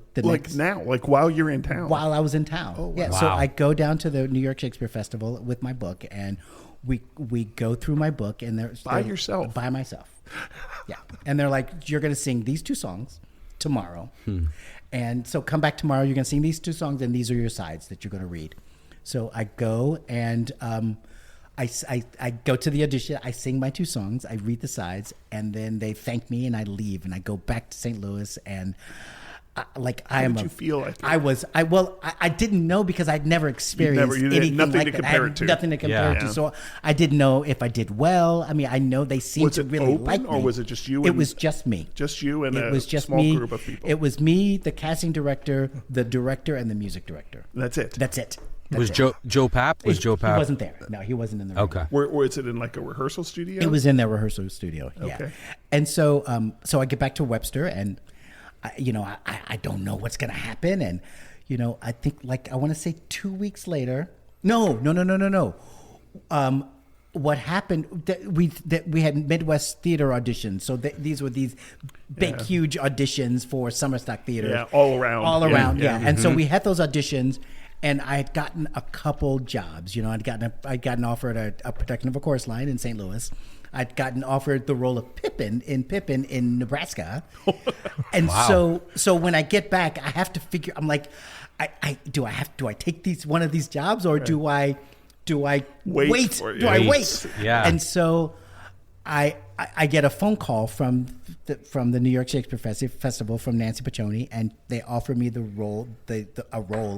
while you're in town. While I was in town. Oh, wow. Yeah. So I go down to the New York Shakespeare Festival with my book, and we go through my book, and by yourself. By myself. Yeah. And they're like, "You're going to sing these 2 songs tomorrow, and so come back tomorrow. You're going to sing these 2 songs, and these are your sides that you're going to read." So I go and I go to the audition. I sing my 2 songs. I read the sides, and then they thank me, and I leave, and I go back to St. Louis, and I am. Did you feel like I didn't know because I'd never experienced anything nothing like to that. compare I it had to. nothing to compare it to. So I didn't know if I did well. I mean, I know they seemed to really open, like me. or was it just you? It was just me. Just you and It was just small me. group of people. It was me, the casting director, the director, and the music director. That's it. That's it. Was Joe Papp? Was Joe Papp? He wasn't there. No, he wasn't in the room. Okay. Or is it in like a rehearsal studio? It was in their rehearsal studio. Yeah. Okay. And so, so I get back to Webster, and I don't know what's going to happen, and I think I want to say 2 weeks later. No. What happened? That we had Midwest Theater auditions. So these were these big, huge auditions for summer stock theater. Yeah, all around. Yeah. And so we had those auditions. And I had gotten a couple jobs. I'd gotten offered a production of A Chorus Line in St. Louis. I'd gotten offered the role of Pippin in Nebraska. And so when I get back, I have to figure. I'm like, do I take one of these jobs, or do I wait? Do I wait? Yeah. And so I get a phone call from the New York Shakespeare Festival from Nancy Piccioni, and they offer me a role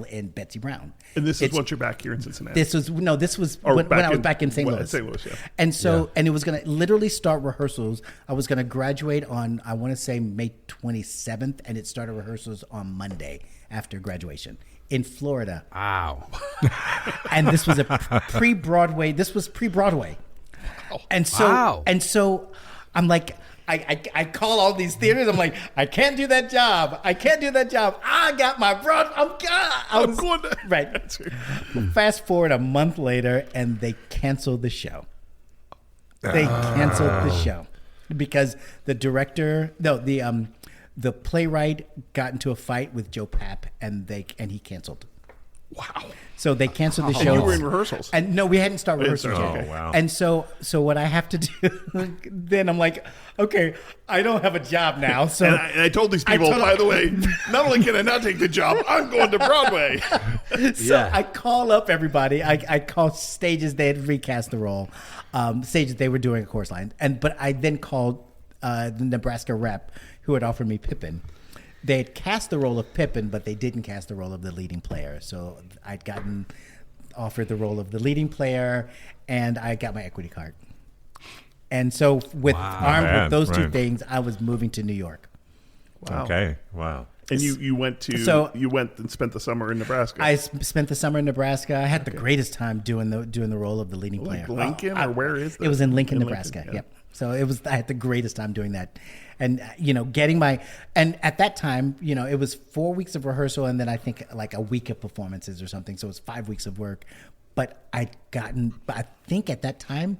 in Betsy Brown. And this is once you're back here in Cincinnati. This was when I was back in St. Louis. St. Louis, yeah. And so and it was going to literally start rehearsals. I was going to graduate on, I want to say, May 27th, and it started rehearsals on Monday after graduation in Florida. Wow. And this was pre-Broadway. And so I'm like, I call all these theaters. I'm like, I can't do that job. I got my I'm going to. Right. Fast forward a month later, and they canceled the show. Because the director, the playwright got into a fight with Joe Papp, and he canceled. Wow. So they canceled the show. And you were in rehearsals. And no, we hadn't started rehearsals yet. Okay. Wow. And so what I have to do, then I'm like, okay, I don't have a job now. So and I told these people, by the way, not only can I not take the job, I'm going to Broadway. So I call up everybody. I call stages they had recast the role, stages they were doing A Chorus Line, but I then called the Nebraska rep who had offered me Pippin. They had cast the role of Pippin, but they didn't cast the role of the leading player. So I'd gotten offered the role of the leading player, and I got my equity card. And so armed with those two things, I was moving to New York. Wow. Okay. Wow. And you went and spent the summer in Nebraska. I spent the summer in Nebraska. I had the greatest time doing the role of the leading player. Lincoln, or where is that? It was in Lincoln, Nebraska. Yeah. Yep. So I had the greatest time doing that. And, and at that time, it was 4 weeks of rehearsal, and then I think like a week of performances or something. So it was 5 weeks of work. But I think at that time,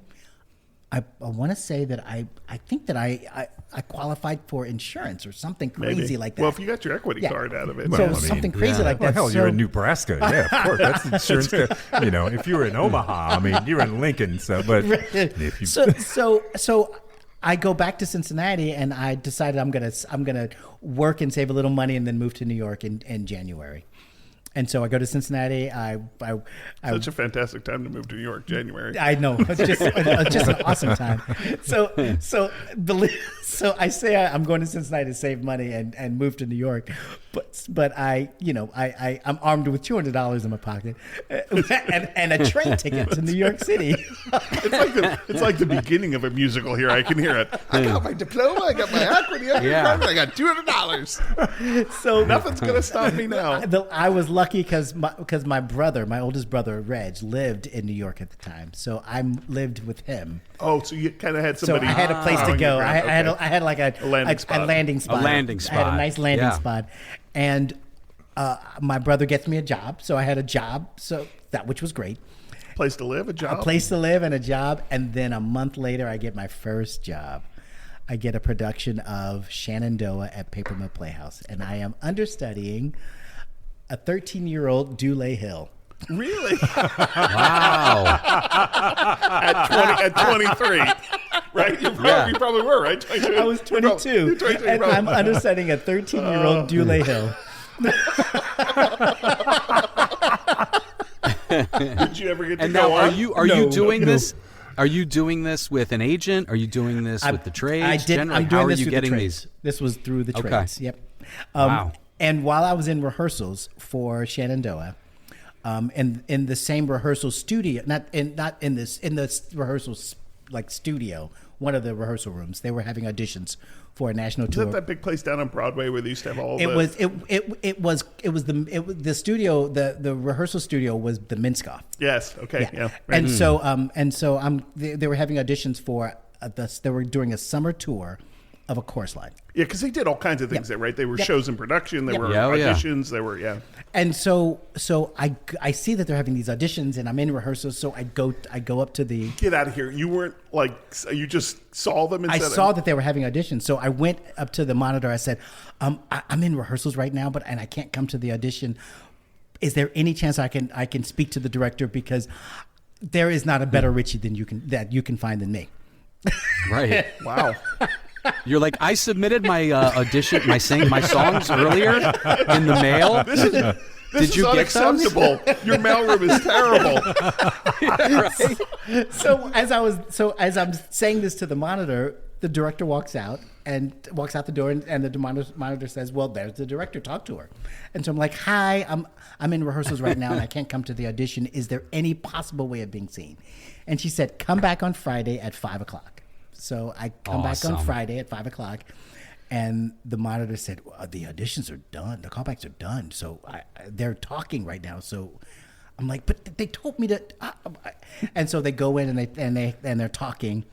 I want to say that I think that I qualified for insurance or something crazy like that. Well, if you got your equity card out of it. So something crazy like that. Well, hell, you're in Nebraska. Yeah, of course. That's insurance. If you were in Omaha, you're in Lincoln. So, but if you... So I go back to Cincinnati, and I decided I'm gonna work and save a little money, and then move to New York in January. And so I go to Cincinnati. Such a fantastic time to move to New York, January. I know, it's just an awesome time. So I say I'm going to Cincinnati to save money and move to New York, but I'm armed with $200 in my pocket and a train ticket to New York City. It's like the beginning of a musical here. I can hear it. I got my diploma. I got my equity. I got $200. So nothing's gonna stop me now. I was lucky because my oldest brother Reg lived in New York at the time, so I lived with him. Oh, so you kind of had somebody. So I had a place to go. I had like a landing spot. A landing spot. I had a nice landing spot, and my brother gets me a job, so I had a job, which was great. Place to live, a job. A place to live and a job, and then a month later, I get my first job. I get a production of Shenandoah at Paper Mill Playhouse, and I am understudying a 13-year-old Dule Hill. Really? Wow. At 23, right? You probably were, right? 22. I was 22, and I'm understudying a 13-year-old Dule Hill. Did you ever get to and go now, on? are you doing this? Are you doing this with an agent? Are you doing this with the trades? I'm doing How are this you through getting the trades. these? This was through the Okay. trades. Yep. Wow. And while I was in rehearsals for Shenandoah, in the same rehearsal studio, not in the rehearsal like studio, one of the rehearsal rooms, they were having auditions for a national tour. Is that big place down on Broadway where they used to have all the... It was the studio, the rehearsal studio was the Minskoff. Yes, okay, yeah. Right. And so they were having auditions for they were doing a summer tour of A Chorus Line. Yeah, because they did all kinds of things there, right? They were shows in production, they were auditions, they were, And so I see that they're having these auditions, and I'm in rehearsals. So I go up to the... Get out of here! You weren't like, you just saw them. And I saw that they were having auditions, so I went up to the monitor. I said, "I'm in rehearsals right now, and I can't come to the audition. Is there any chance I can speak to the director, because there is not a better Richie than you can find than me." Right. Wow. You're like, I submitted my audition, my songs earlier in the mail. This is unacceptable. Your mailroom is terrible. Right? So as I'm saying this to the monitor, the director walks out the door, and the monitor says, "Well, there's the director. Talk to her." And so I'm like, "Hi, I'm in rehearsals right now, and I can't come to the audition. Is there any possible way of being seen?" And she said, "Come back on Friday at 5:00." So I come back on Friday at 5:00, and the monitor said, "Well, the auditions are done. The callbacks are done. So they're talking right now." So I'm like, "But they told me to." And so they go in and they're talking,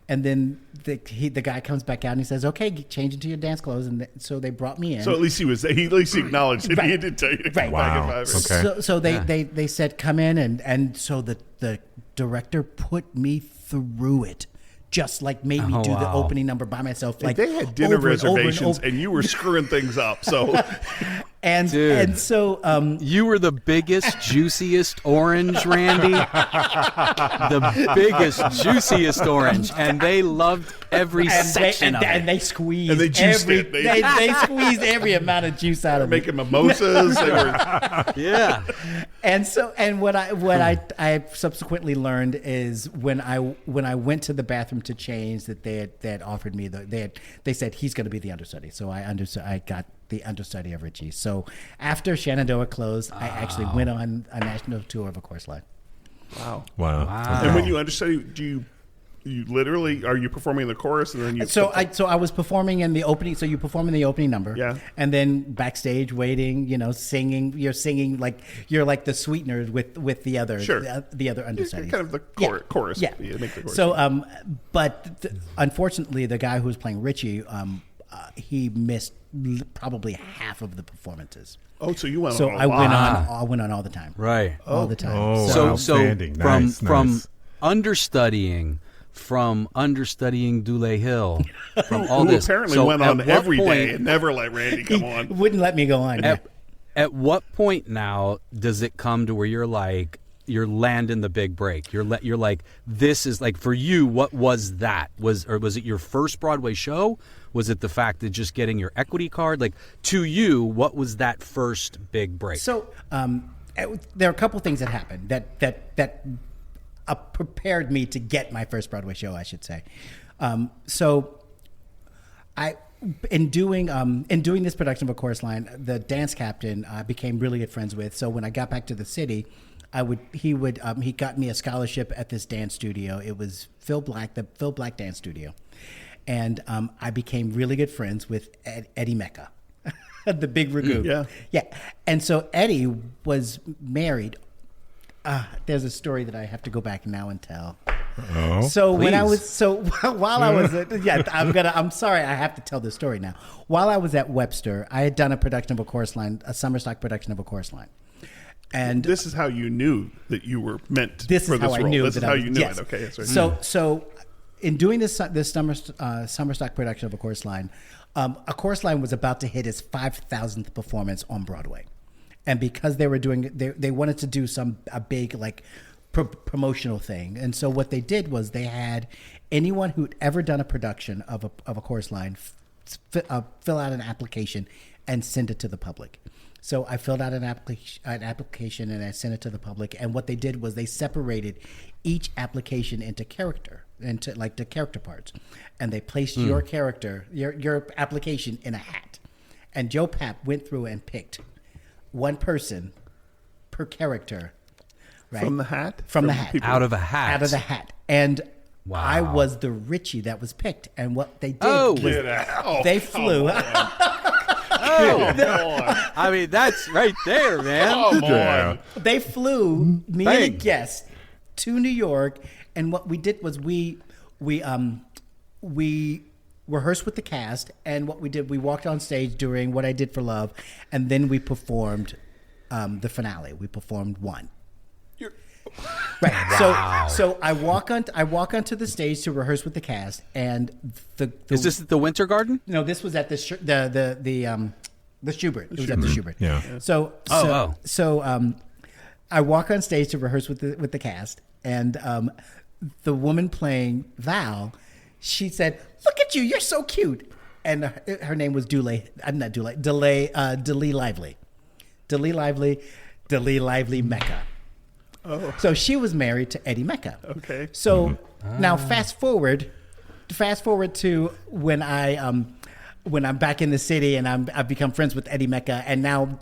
and then the guy comes back out and he says, "Okay, change into your dance clothes." And so they brought me in. So at least he acknowledged it. Right. He did tell you to come back at 5. Okay. So they said, "Come in," and so the director put me through it. Just like made me do the opening number by myself. Like they had dinner reservations, and you were screwing things up. So, and so you were the biggest, juiciest orange, Randy. The biggest, juiciest orange, and they loved every section of it. And they squeezed and they juiced every. It. They squeezed every amount of juice out of it. Making mimosas. They were, yeah. And what I subsequently learned is when I went to the bathroom to change, that they had offered me they said he's going to be the understudy. So I got the understudy of Richie. So after Shenandoah closed, I actually went on a national tour of A Chorus Line. Wow. Okay. And when you understudy, do you literally are you performing the chorus and then you? So I was performing in the opening. So you perform in the opening number, and then backstage waiting, singing. You're singing like you're like the sweetener with the other the other understudies. You're kind of the chorus. Yeah. You make the chorus. So but unfortunately, the guy who was playing Richie, he missed probably half of the performances. Oh, so you went so on. I went on all the time. Right. All the time. Oh, so from nice. understudying. From understudying Dule Hill, from all this. Apparently went on every day and never let Randy come on. Wouldn't let me go on. At what point now does it come to where you're like, you're landing the big break? You're like, this is like, for you, what was that? Was it your first Broadway show? Was it the fact that just getting your equity card? Like, to you, what was that first big break? So there are a couple things that happened that prepared me to get my first Broadway show, I should say. So in doing this production of A Chorus Line, the dance captain I became really good friends with. So when I got back to the city, he got me a scholarship at this dance studio. It was the Phil Black Dance Studio, and I became really good friends with Eddie Mecca, the big ragu. Yeah. And so Eddie was married. There's a story that I have to go back now and tell. Oh, so please. when I was while I was I'm sorry, I have to tell this story now. While I was at Webster, I had done a production of A Chorus Line, a summer stock production of A Chorus Line. And this is how you knew that you were meant for this role. This is how you knew it. Okay, that's right. So in doing this summer stock production of A Chorus Line, A Chorus Line was about to hit its 5,000th performance on Broadway. And because they were they wanted to do a big like promotional thing, and so what they did was they had anyone who'd ever done a production of a Chorus Line fill out an application and send it to the public. So I filled out an application and I sent it to the public. And what they did was they separated each application into the character parts, and they placed your character, your application in a hat. And Joe Papp went through and picked one person per character. Right? From the hat? From the hat. Out of a hat. Out of the hat. And Wow. I was the Richie that was picked. And what they did Oh. was Get out. they flew. I mean, that's right there, man. Come Yeah. on. They flew me and a Bang. guest to New York, and what we did was we rehearsed with the cast, and what we did, we walked on stage during What I Did for Love, and then we performed the finale. We performed one. Right. Wow. So I walk onto the stage to rehearse with the cast, and the Is this at the Winter Garden? no, this was at the Schubert. It was at the Schubert. Yeah. So I walk on stage to rehearse with the cast, and the woman playing Val, she said, "Look at you, you're so cute." And her name was Delee Lively Mecca. Oh. So she was married to Eddie Mecca. Okay. So now fast forward to when I'm back in the city and I've become friends with Eddie Mecca, and now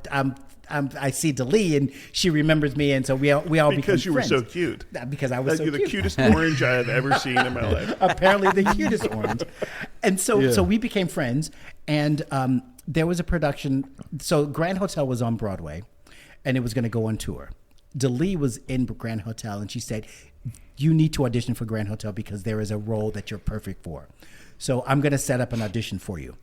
I see Delee and she remembers me, and so we all become Because you were friends. so cute. Because I was so You're the cute. cutest orange I have ever seen in my life. Apparently the cutest orange. And so we became friends, and there was a production. So Grand Hotel was on Broadway, and it was going to go on tour. Delee was in Grand Hotel, and she said, "You need to audition for Grand Hotel because there is a role that you're perfect for. So I'm going to set up an audition for you."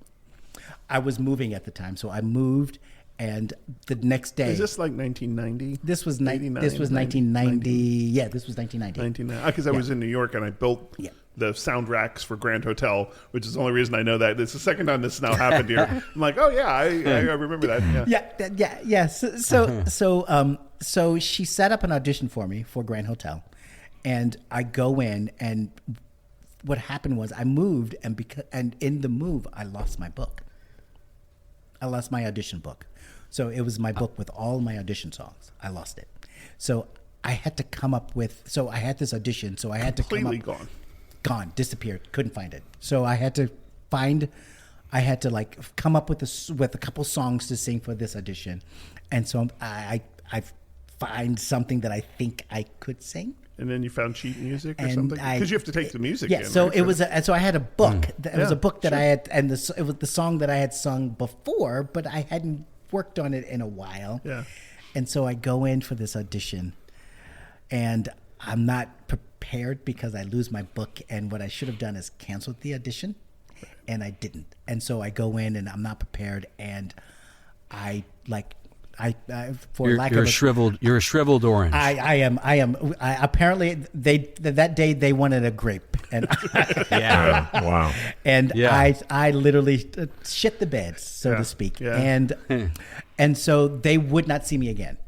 I was moving at the time, so I moved, and the next day. Is this like 1990? This was 89, this was 1990. Yeah, this was 1990. 1990. Because I was in New York and I built the sound racks for Grand Hotel, which is the only reason I know that. It's the second time this has now happened here. I'm like, oh yeah, I remember that. Yeah. So she set up an audition for me for Grand Hotel, and I go in, and what happened was I moved, and in the move I lost my book. I lost my audition book. So it was my book with all my audition songs. I lost it. So I had to come up with. So I had this audition. So I had Completely to come up. gone. Gone, disappeared, couldn't find it. So I had to come up with a couple songs to sing for this audition, and so I find something that I think I could sing. And then you found sheet music or And something? Because you have to take the music in. So right? it was. So I had a book. It was Yeah, a book that sure. I had, and it was the song that I had sung before, but I hadn't worked on it in a while. Yeah. And so I go in for this audition, and I'm not prepared because I lose my book. And what I should have done is canceled the audition, and I didn't. And so I go in, and I'm not prepared, and You're a shriveled orange. I am. Apparently, that day they wanted a grape, and yeah. Wow. and Yeah. I literally shit the bed, so to speak, Yeah. and so they would not see me again.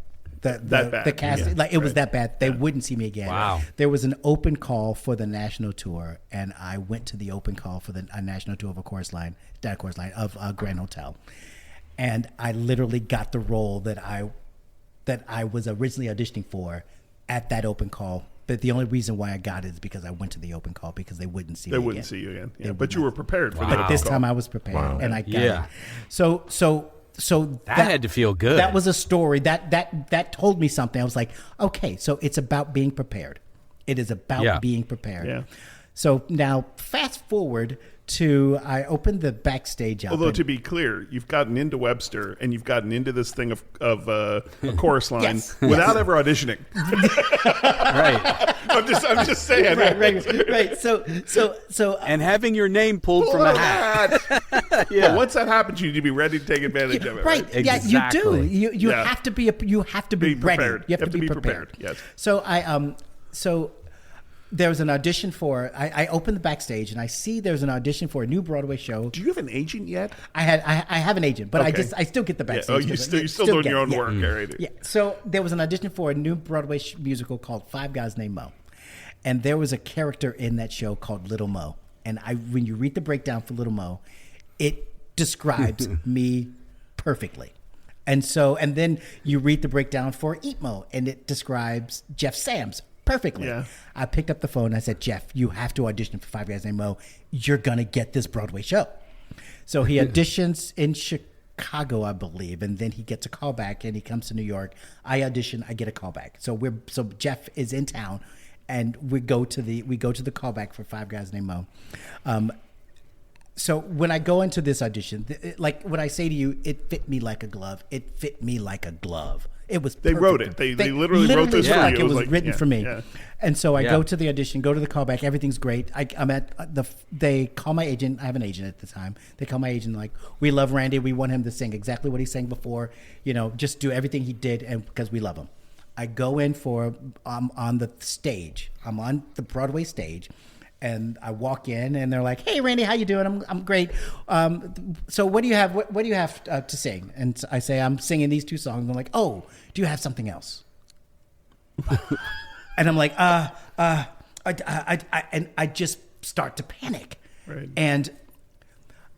That bad. The cast, Yeah. like it was that bad. They wouldn't see me again. Wow. There was an open call for the national tour, and I went to the open call for the national tour of a chorus line of Grand Hotel, and I literally got the role that I was originally auditioning for at that open call. But the only reason why I got it is because I went to the open call because they wouldn't see me They again. wouldn't see you again. Yeah. They But would you not. were prepared for Wow. that. But this time I was prepared, Wow. and I got Yeah. it. So That had to feel good. That was a story that told me something. I was like, okay, so it's about being prepared. It is about being prepared. Yeah. So now fast forward to I opened the backstage up. Although to be clear, you've gotten into Webster and you've gotten into this thing of a chorus line Yes. without ever auditioning. right. I'm just saying. right. So And having your name pulled from a hat. But once that happens, you need to be ready to take advantage of it. right. Right. Yeah, you do. Exactly. You Yeah. have to be ready. prepared. You have to be prepared. Yes. So so there was an audition for. I opened the backstage and I see there's an audition for a new Broadway show. Do you have an agent yet? I have an agent, but Okay. I still get the Yeah. backstage. Oh, you're still doing your own work. All right. Yeah. So there was an audition for a new Broadway musical called Five Guys Named Mo, and there was a character in that show called Little Mo. And when you read the breakdown for Little Mo, it describes me perfectly. And then you read the breakdown for Eat Mo, and it describes Jeff Sams perfectly. Yeah. I picked up the phone. I said, Jeff, you have to audition for Five Guys Named Mo. You're gonna get this Broadway show. So he auditions in Chicago, I believe, and then he gets a call back and he comes to New York. I audition, I get a call back. So Jeff is in town, and we go to the callback for Five Guys Named Mo. So when I go into this audition, like when I say to you, it fit me like a glove. It fit me like a glove. It was. They wrote it. They literally wrote this for like you. It was written for me. Yeah. And so I go to the audition, go to the callback. Everything's great. I'm at they call my agent. I have an agent at the time. They call my agent like, we love Randy. We want him to sing exactly what he sang before. Just do everything he did, and because we love him. I go in on the stage. I'm on the Broadway stage. And I walk in, and they're like, "Hey, Randy, how you doing? I'm great. So what do you have? What do you have to sing?" And I say, "I'm singing these two songs." And they're like, "Oh, do you have something else?" And I'm like, and I just start to panic, right. And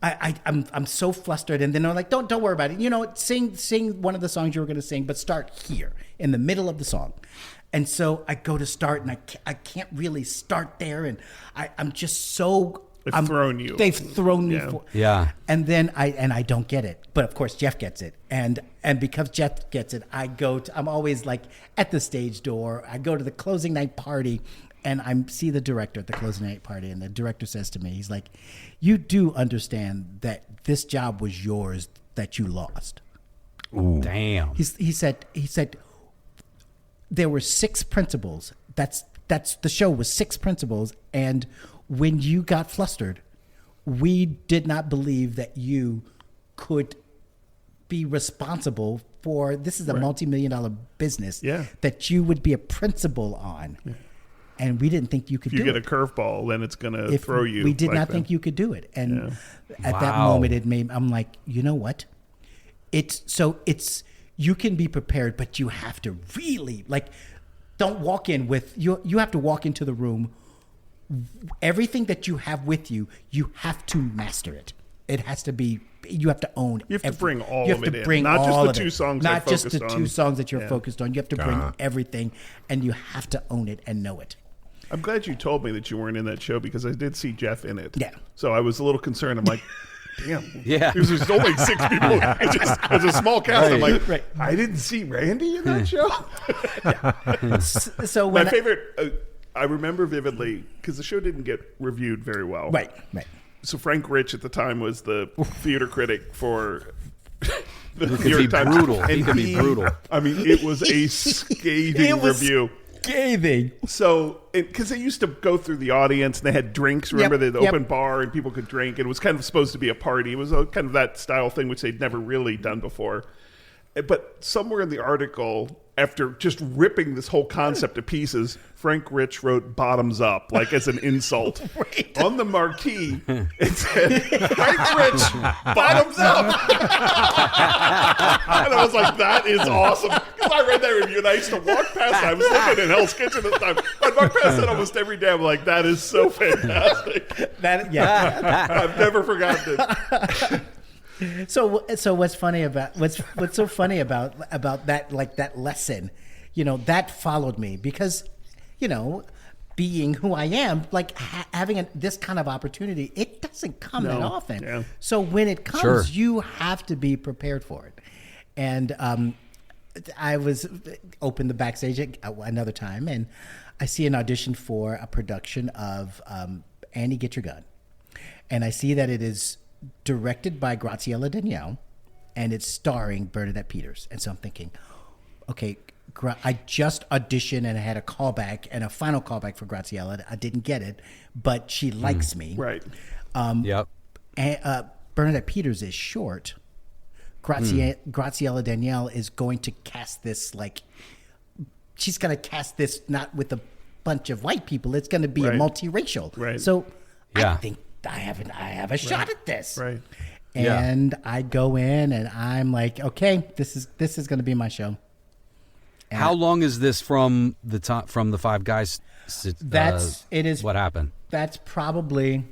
I'm so flustered. And then they're like, "Don't worry about it. Sing one of the songs you were going to sing, but start here in the middle of the song." And so I go to start, and I can't really start there, and I'm just so they've thrown you. They've thrown me. And then I don't get it, but of course Jeff gets it, and because Jeff gets it, I'm always like at the stage door. I go to the closing night party, and I see the director at the closing night party, and the director says to me, he's like, "You do understand that this job was yours that you lost." Ooh. Damn. He said. There were 6 principals. That's the show was 6 principals, and when you got flustered, we did not believe that you could be responsible for this is a multi-million-dollar business that you would be a principal on, and we didn't think you could do it. If you get a curveball, then it's going to throw you. We did not think you could do it, and at that moment, I'm like, you know what? It's. You can be prepared, but you have to really don't walk in with you. You have to walk into the room. Everything that you have with you, you have to master it. It has to be. You have to own. You have to bring all you of have it to bring in, not all just the of 2 it. songs. Not just the 2 songs that you're Yeah. focused on. You have to bring everything, and you have to own it and know it. I'm glad you told me that you weren't in that show because I did see Jeff in it. Yeah. So I was a little concerned. I'm like, damn. Yeah. Because there's only 6 people. It's a small cast. I'm like, Right. I didn't see Randy in that show. So My when favorite, I remember vividly, because the show didn't get reviewed very well. right. So Frank Rich at the time was the theater critic for the He New York could be Times. brutal. And He could be brutal. I mean, it was a scathing review. Scathing. So, because they used to go through the audience and they had drinks. Remember, they had the open bar and people could drink. It was kind of supposed to be a party. It was kind of that style thing, which they'd never really done before. But somewhere in the article, after just ripping this whole concept to pieces, Frank Rich wrote "bottoms up" like as an insult on the marquee. It said "Frank Rich bottoms up," and I was like, "That is awesome." Because I read that review and I used to walk past it. I was living in Hell's Kitchen at the time. I'd walk past it almost every day. I'm like, "That is so fantastic." I've never forgotten it. So what's funny about what's so funny about that, like that lesson, that followed me because, being who I am, like having this kind of opportunity, it doesn't come that often. Yeah. So when it comes, you have to be prepared for it. And I was open the backstage another time, and I see an audition for a production of Annie, Get Your Gun, and I see that it is directed by Graciela Danielle, and it's starring Bernadette Peters. And so I'm thinking, okay, I just auditioned and I had a callback and a final callback for Graciela. I didn't get it, but she likes me. Right. Yep. And, Bernadette Peters is short. Graciela Danielle is going to cast this she's going to cast this not with a bunch of white people. It's going to be a multiracial. Right. So I think I have a shot at this. Right. And I go in and I'm like, okay, this is going to be my show. And How long is this from the top from the Five Guys? It is what happened. That's probably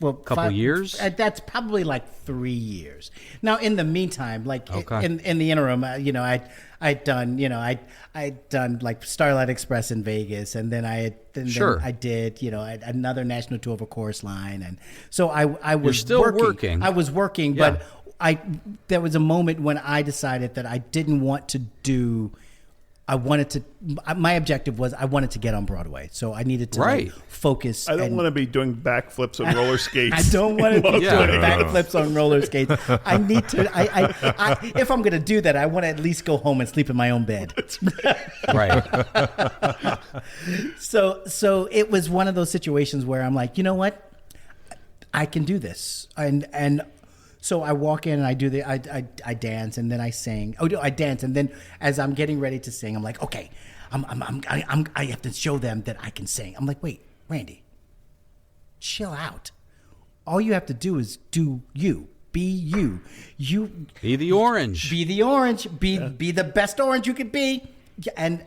Couple years? That's probably like 3 years. Now, in the meantime, like Okay. in the interim, I'd done like Starlight Express in Vegas, and then I did another national tour of a chorus line, and so I was still working. I was working, Yeah. but there was a moment when I decided that I didn't want to do. My objective was I wanted to get on Broadway, so I needed to like, focus. I don't want to be doing backflips on roller skates. I don't want to be doing Yeah. backflips on roller skates. I need to. If I'm going to do that, I want to at least go home and sleep in my own bed. Right. So it was one of those situations where I'm like, you know what, I can do this, and so I walk in and I do I dance and then I sing. Oh, no, I dance and then as I'm getting ready to sing, I'm like, okay, I have to show them that I can sing. I'm like, wait, Randy, chill out. All you have to do is do you. Be you. You Be the orange. Be the orange. Be the best orange you could be. And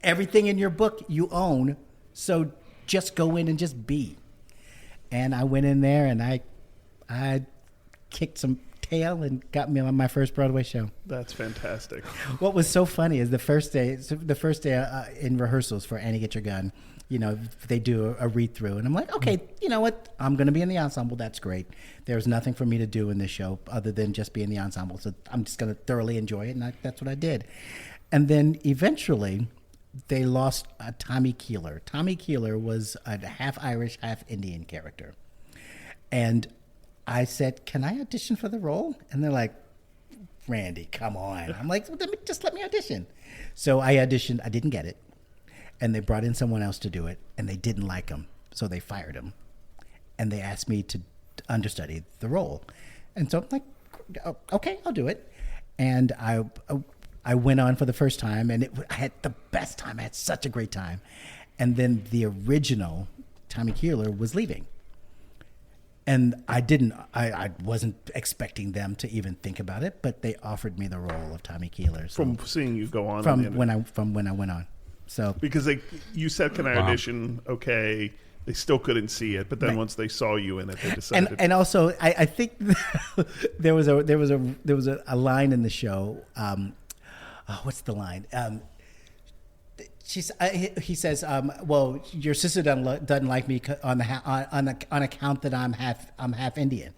everything in your book you own. So just go in and just be. And I went in there and I kicked some tail and got me on my first Broadway show. That's fantastic. What was so funny is the first day in rehearsals for Annie Get Your Gun, they do a read through, and I'm like, okay, you know what? I'm going to be in the ensemble. That's great. There's nothing for me to do in this show other than just be in the ensemble. So I'm just going to thoroughly enjoy it, and that's what I did. And then eventually, they lost Tommy Keeler. Tommy Keeler was a half Irish, half Indian character, and I said, can I audition for the role? And they're like, Randy, come on. I'm like, well, let me audition. So I auditioned. I didn't get it. And they brought in someone else to do it, and they didn't like him. So they fired him. And they asked me to understudy the role. And so I'm like, okay, I'll do it. And I went on for the first time, and I had the best time. I had such a great time. And then the original Tommy Keeler was leaving. And I wasn't expecting them to even think about it, but they offered me the role of Tommy Keeler. So From seeing you go on. from when I went on. So because you said, can I audition? Okay. They still couldn't see it, but then once they saw you in it, they decided. And also, I think there was a line in the show. What's the line? He says, "Well, your sister doesn't like me on account that I'm half Indian,"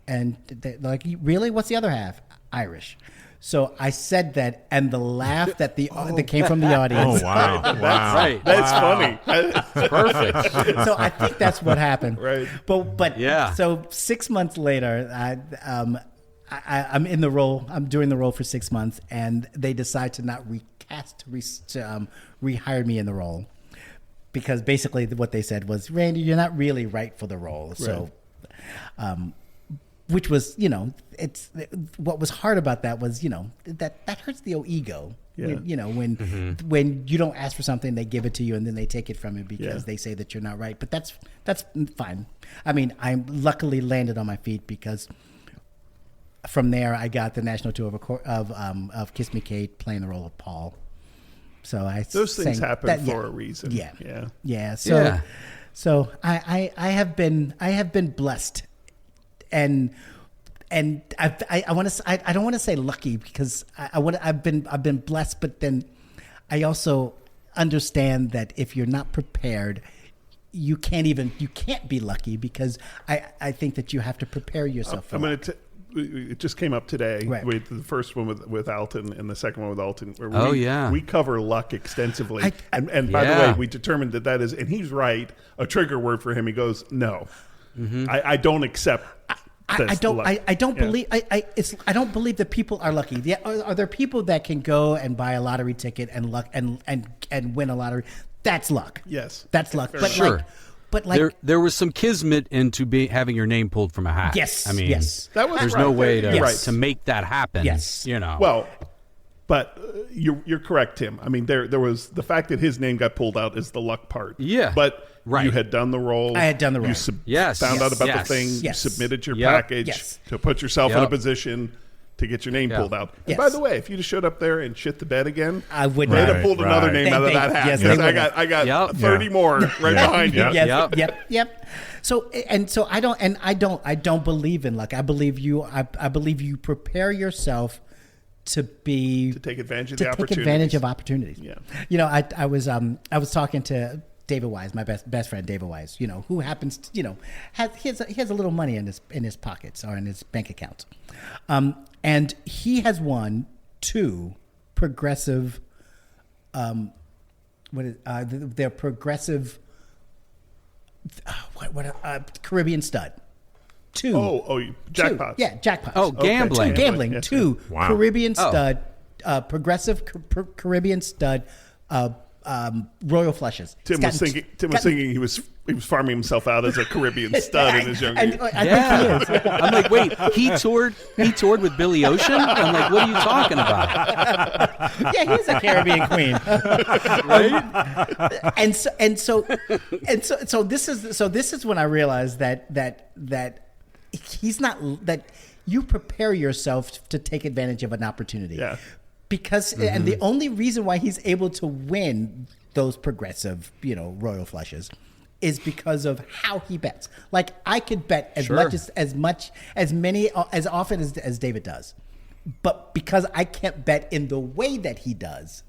and they're like, "Really? What's the other half?" Irish. So I said that, and the laugh that came from the audience. Oh wow! Wow! Right. That's funny. Perfect. So I think that's what happened. Right. But Yeah. So 6 months later, I'm in the role. I'm doing the role for 6 months, and they decide to not rehire me in the role because basically what they said was, Randy, you're not really right for the role. So, which was, it's what was hard about that was, that hurts the ego. Yeah. When you don't ask for something, they give it to you, and then they take it from you because they say that you're not right. But that's fine. I mean, I'm luckily landed on my feet because from there I got the national tour of Kiss Me Kate, playing the role of Paul. So those things happen for a reason. Yeah. So I have been blessed, and I want to. I don't want to say lucky because I've been blessed, but then I also understand that if you're not prepared, you can't be lucky because I think that you have to prepare yourself for luck. It just came up today. Right. With the first one with Alton and the second one with Alton. Where we cover luck extensively. And by the way, we determined that is, and he's right, a trigger word for him. He goes, no, I don't accept. I don't believe that people are lucky. Yeah, are there people that can go and buy a lottery ticket and luck and win a lottery? That's luck. Yes, that's luck. But sure. But there was some kismet into having your name pulled from a hat. Yes, I mean, that was there's right. no way Yes. to make that happen. Yes, Well, but you're correct, Tim. I mean, there was the fact that his name got pulled out is the luck part. Yeah, but you had done the role. I had done the role. You found out about the thing. Yes. You submitted your package to put yourself in a position. to get your name pulled out. And Yes. by the way, if you just showed up there and shit the bed again, I would they'd not. have pulled another name out of that hat. Yes, Because they would I got Yep. 30 more right behind you. Yes, yep. So I don't believe in luck. I believe you prepare yourself to take advantage of the take advantage of opportunities. Yeah. You know, I was talking to David Wise, my best friend David Wise, you know, who happens to, you know, he has a little money in his pockets or in his bank accounts. And he has won 2 progressive they're progressive Caribbean stud. 2. Jackpots. Yeah, jackpots. Oh, gambling. 2 gambling. Yes, 2 Wow. Caribbean stud, progressive Caribbean stud, royal flushes. Tim was thinking he was farming himself out as a Caribbean stud in his younger years. I think he is. I'm like, wait, he toured with Billy Ocean? I'm like, what are you talking about? Yeah, he's a Caribbean queen. Right? So this is when I realized that he's not, that you prepare yourself to take advantage of an opportunity. Yeah. Because and the only reason why he's able to win those progressive, you know, royal flushes is because of how he bets. Like, I could bet as often as David does. But because I can't bet in the way that he does,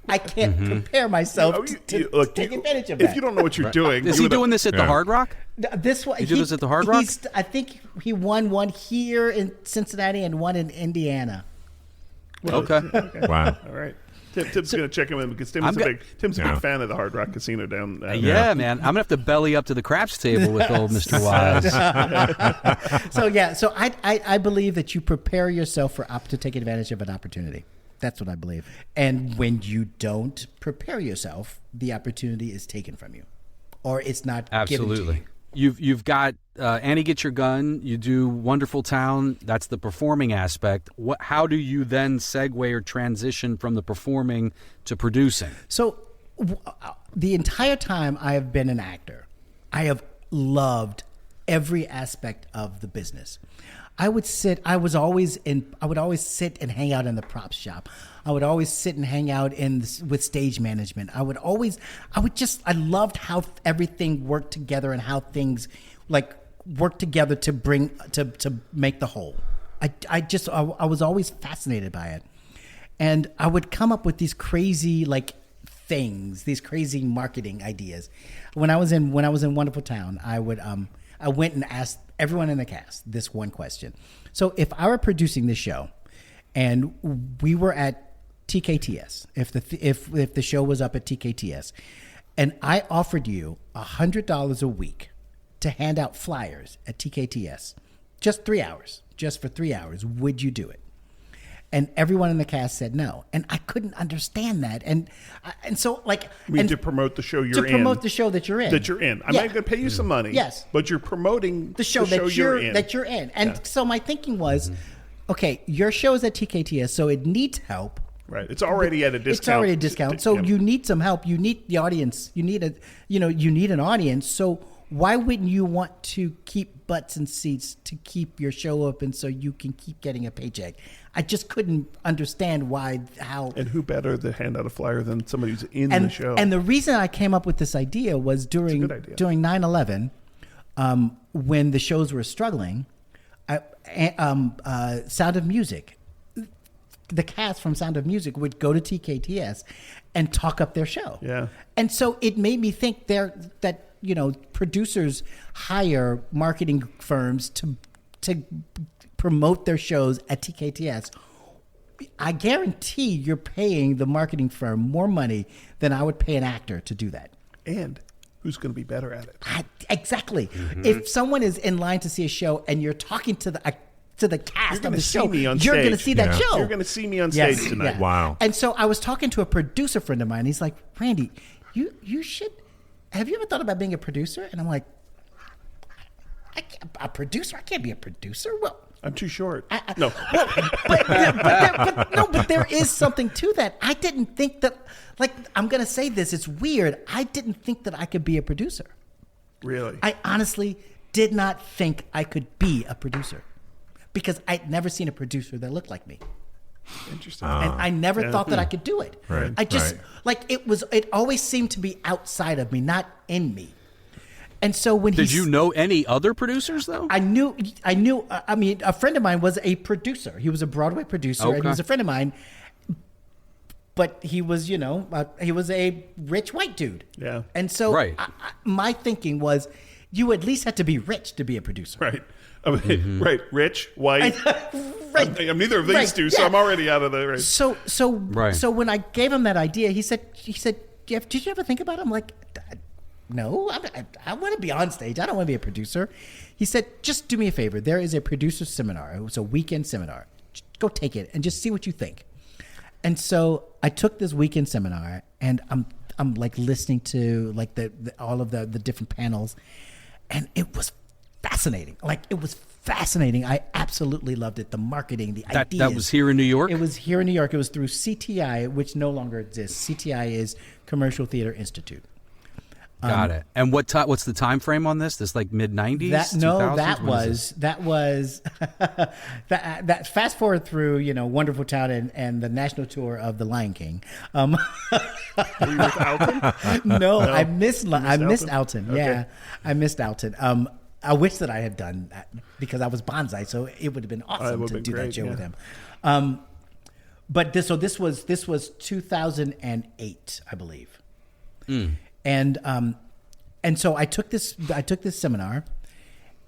I can't prepare myself to take advantage of that. If you don't know what you're doing, Is he doing this at the Hard Rock? This one, He did this at the Hard Rock? I think he won one here in Cincinnati and one in Indiana. Okay. Wow. All right. Tim's going to check him in because Tim's a big fan of the Hard Rock Casino down there. Yeah, man. I'm going to have to belly up to the craps table with old Mr. Wise. So I believe that you prepare yourself to take advantage of an opportunity. That's what I believe. And when you don't prepare yourself, the opportunity is taken from you, or it's not given to you. You've got Annie Get Your Gun. You do Wonderful Town. That's the performing aspect. How do you then segue or transition from the performing to producing? So the entire time I have been an actor, I have loved every aspect of the business. I would sit and hang out in the props shop. I would always sit and hang out with stage management. I loved how everything worked together and how things like work together to make the whole. I was always fascinated by it. And I would come up with these crazy these crazy marketing ideas. When I was in Wonderful Town, I went and asked everyone in the cast this one question. So if I were producing this show and we were at TKTS, if the show was up at TKTS, and I offered you $100 a week to hand out flyers at TKTS, just for 3 hours, would you do it? And everyone in the cast said no, and I couldn't understand that. And so to promote the show you're in. To promote the show that you're in. I'm not going to pay you some money. Yes, but you're promoting the show that you're in. And so my thinking was, okay, your show is at TKTS, so it needs help. Right, it's already at a discount. It's already a discount, so you need some help. You need the audience. You need an audience. So why wouldn't you want to keep butts and seats to keep your show open so you can keep getting a paycheck? I just couldn't understand how. And who better to hand out a flyer than somebody who's in the show? And the reason I came up with this idea was during 9/11, when the shows were struggling, Sound of Music, the cast from Sound of Music would go to TKTS and talk up their show. Yeah. And so it made me think that producers hire marketing firms to promote their shows at TKTS. I guarantee you're paying the marketing firm more money than I would pay an actor to do that. And who's going to be better at it? Exactly. Mm-hmm. If someone is in line to see a show and you're talking to the cast of the show, you're going to see that show. You're going to see me on stage tonight. Yeah. Wow. And so I was talking to a producer friend of mine. He's like, Randy, you should. Have you ever thought about being a producer? And I'm like, a producer? I can't be a producer. Well, I'm too short. No. But there is something to that. I didn't think that. I'm going to say this. It's weird. I didn't think that I could be a producer. Really? I honestly did not think I could be a producer. because I'd never seen a producer that looked like me. Interesting. And I never thought that I could do it. Right, I just right. it always seemed to be outside of me, not in me. And so when Did you know any other producers though? I knew. I mean, a friend of mine was a producer. He was a Broadway producer, and he was a friend of mine. But he was, he was a rich white dude. Yeah. And so my thinking was, you at least had to be rich to be a producer. Right. I mean, right. Rich, white. Right. I'm neither of these two, so I'm already out of the race. So when I gave him that idea, he said, Jeff, did you ever think about it? I'm like, no, I want to be on stage. I don't want to be a producer. He said, just do me a favor. There is a producer seminar. It was a weekend seminar. Just go take it and just see what you think. And so I took this weekend seminar, and I'm like listening to like all of the different panels, and it was fascinating. It was fascinating. I absolutely loved it. The marketing, the ideas. That was here in New York? It was here in New York. It was through CTI, which no longer exists. CTI is Commercial Theater Institute. Got it. And what's the time frame on this? This like mid-90s? That was that fast forward through, Wonderful Town and the national tour of The Lion King. Were you with Alton? No, I missed Alton. Okay. Yeah, I missed Alton. I wish that I had done that because I was bonsai, so it would have been awesome to do that show with him. But this was 2008, I believe. And so I took this seminar,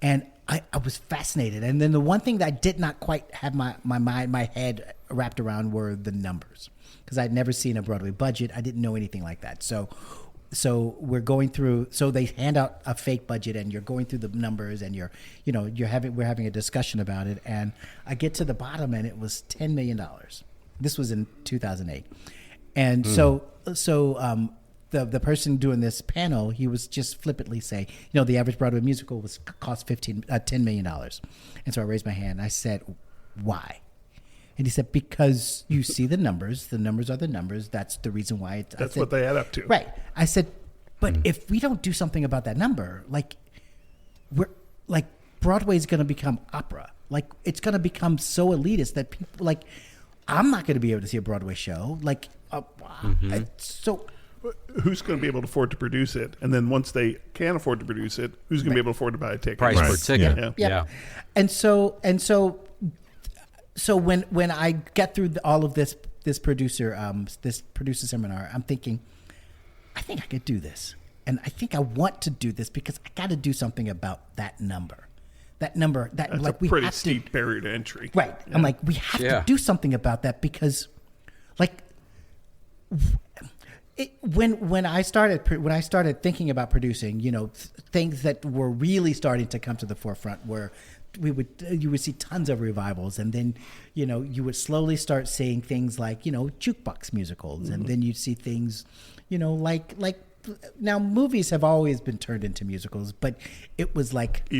and I was fascinated. And then the one thing that I did not quite have my head wrapped around were the numbers, because I'd never seen a Broadway budget. I didn't know anything like that. So we're going through. So they hand out a fake budget, and you're going through the numbers, and we're having a discussion about it. And I get to the bottom, and it was $10 million. This was in 2008, and the person doing this panel, he was just flippantly saying, the average Broadway musical cost $10 million. And so I raised my hand and I said, why? And he said, because you see the numbers. The numbers are the numbers. That's the reason why. That's what they add up to. Right. I said, but if we don't do something about that number, Broadway is going to become opera. It's going to become so elitist that people I'm not going to be able to see a Broadway show. So who's going to be able to afford to produce it? And then once they can afford to produce it, who's going to be able to afford to buy a ticket? Price per ticket. Yeah. And so when I get through all of this producer seminar, I'm thinking, I think I could do this, and I think I want to do this because I got to do something about that number. That's a pretty steep barrier to entry. Right. Yeah. I'm like, we have to do something about that because, when I started thinking about producing, things that were really starting to come to the forefront were you would see tons of revivals, and then you would slowly start seeing things like jukebox musicals, and then you'd see things like now movies have always been turned into musicals, but it was it's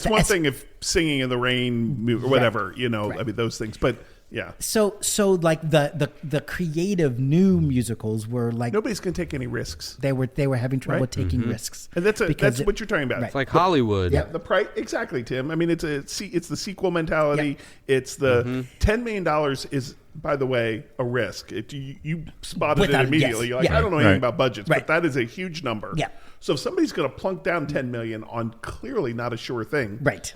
one thing if Singing in the Rain or whatever, I mean those things, but yeah. So the creative new musicals were nobody's going to take any risks. They were having trouble taking risks, and that's what you're talking about. Right. It's like Hollywood. Yeah, the price exactly, Tim. I mean, it's the sequel mentality. Yeah. It's the $10 million is, by the way, a risk. You spotted it immediately. You're like, I don't know anything about budgets, but that is a huge number. Yeah. So if somebody's going to plunk down $10 million on clearly not a sure thing, right?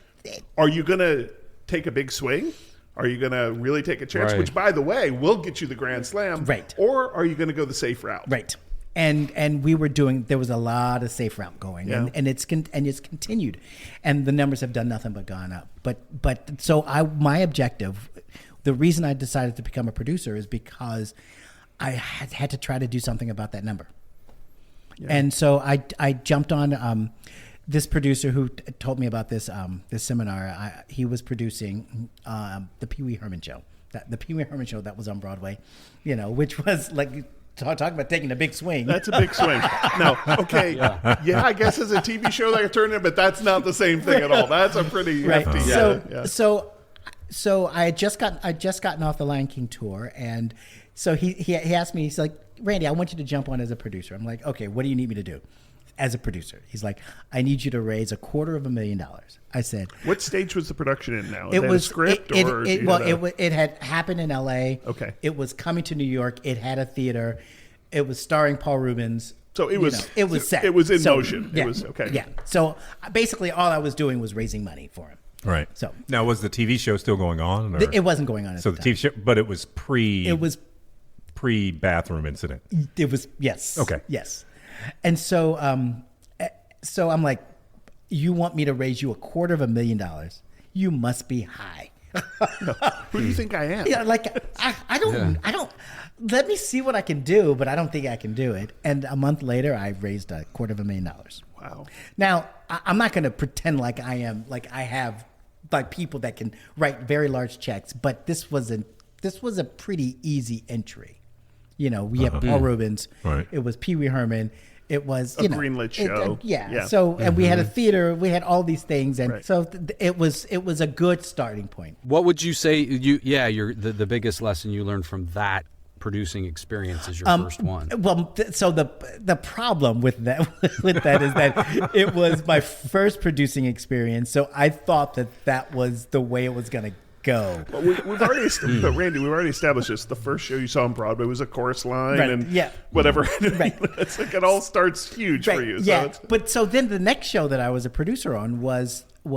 Are you going to take a big swing? Are you going to really take a chance? Right. Which, by the way, will get you the Grand Slam. Right. Or are you going to go the safe route? Right. And we were there was a lot of safe route going, and it's continued, and the numbers have done nothing but gone up. But so my objective, the reason I decided to become a producer is because I had to try to do something about that number. Yeah. And so I jumped on this producer who told me about this seminar. He was producing the Pee Wee Herman show, the Pee Wee Herman show that was on Broadway, which was talk about taking a big swing. That's a big swing. No, okay, yeah, I guess it's a TV show that could turn in, but that's not the same thing at all. That's a pretty hefty. So I had just gotten off the Lion King tour, and so he asked me, he's like, Randy, I want you to jump on as a producer. I'm like, okay, what do you need me to do? as a producer. He's like, I need you to raise $250,000. I said, what stage was the production in now? it was a script it had happened in L.A. Okay. It was coming to New York. It had a theater. It was starring Paul Rubens. So it was set. It was in So, motion. Yeah, It was okay. Yeah. So basically, all I was doing was raising money for him. Right. So now, was the TV show still going on? Or? it wasn't going on. At So the the time. TV show, but it was pre-bathroom incident. It was yes. Okay. Yes. And so I'm like, you want me to raise you $250,000? You must be high. Who do you think I am? Yeah, like I don't. Let me see what I can do, but I don't think I can do it. And a month later, I raised $250,000. Wow. Now I'm not going to pretend like I have like people that can write very large checks, but this was a pretty easy entry. We had Paul Rubens. Right. It was Pee Wee Herman. It was a greenlit show. Yeah. So and we had a theater. We had all these things, and Right. so it was a good starting point. What would you say? You're the biggest lesson you learned from that producing experience is your first one. Well, so the problem with that is that it was my first producing experience. So I thought that was the way it was going to go. Well, we've already, but Randy, we've already established this. The first show you saw on Broadway was a chorus line, Right, and yeah. whatever. Right. It's like it all starts huge for you. So Yeah. it's, But so then the next show that I was a producer on was the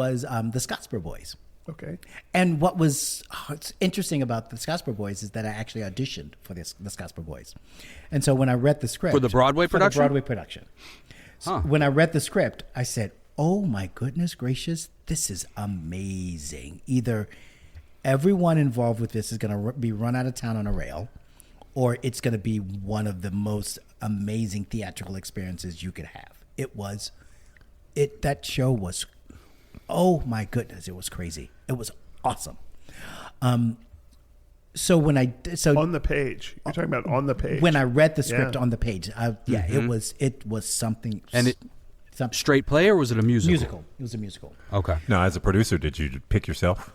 Scottsboro Boys. okay. And what was interesting about the Scottsboro Boys is that I actually auditioned for the Scottsboro Boys. And so when I read the script For the Broadway production? For the Broadway production. So when I read the script, I said, "Oh my goodness gracious, this is amazing." Either everyone involved with this is going to be run out of town on a rail, or it's going to be one of the most amazing theatrical experiences you could have. That show was, oh my goodness, it was crazy. It was awesome. So when On the page, you're talking about on the page. when I read the script Yeah. on the page, it was something. And it something straight play or was it a musical? musical. It was a musical. Okay. Now, as a producer, did you pick yourself?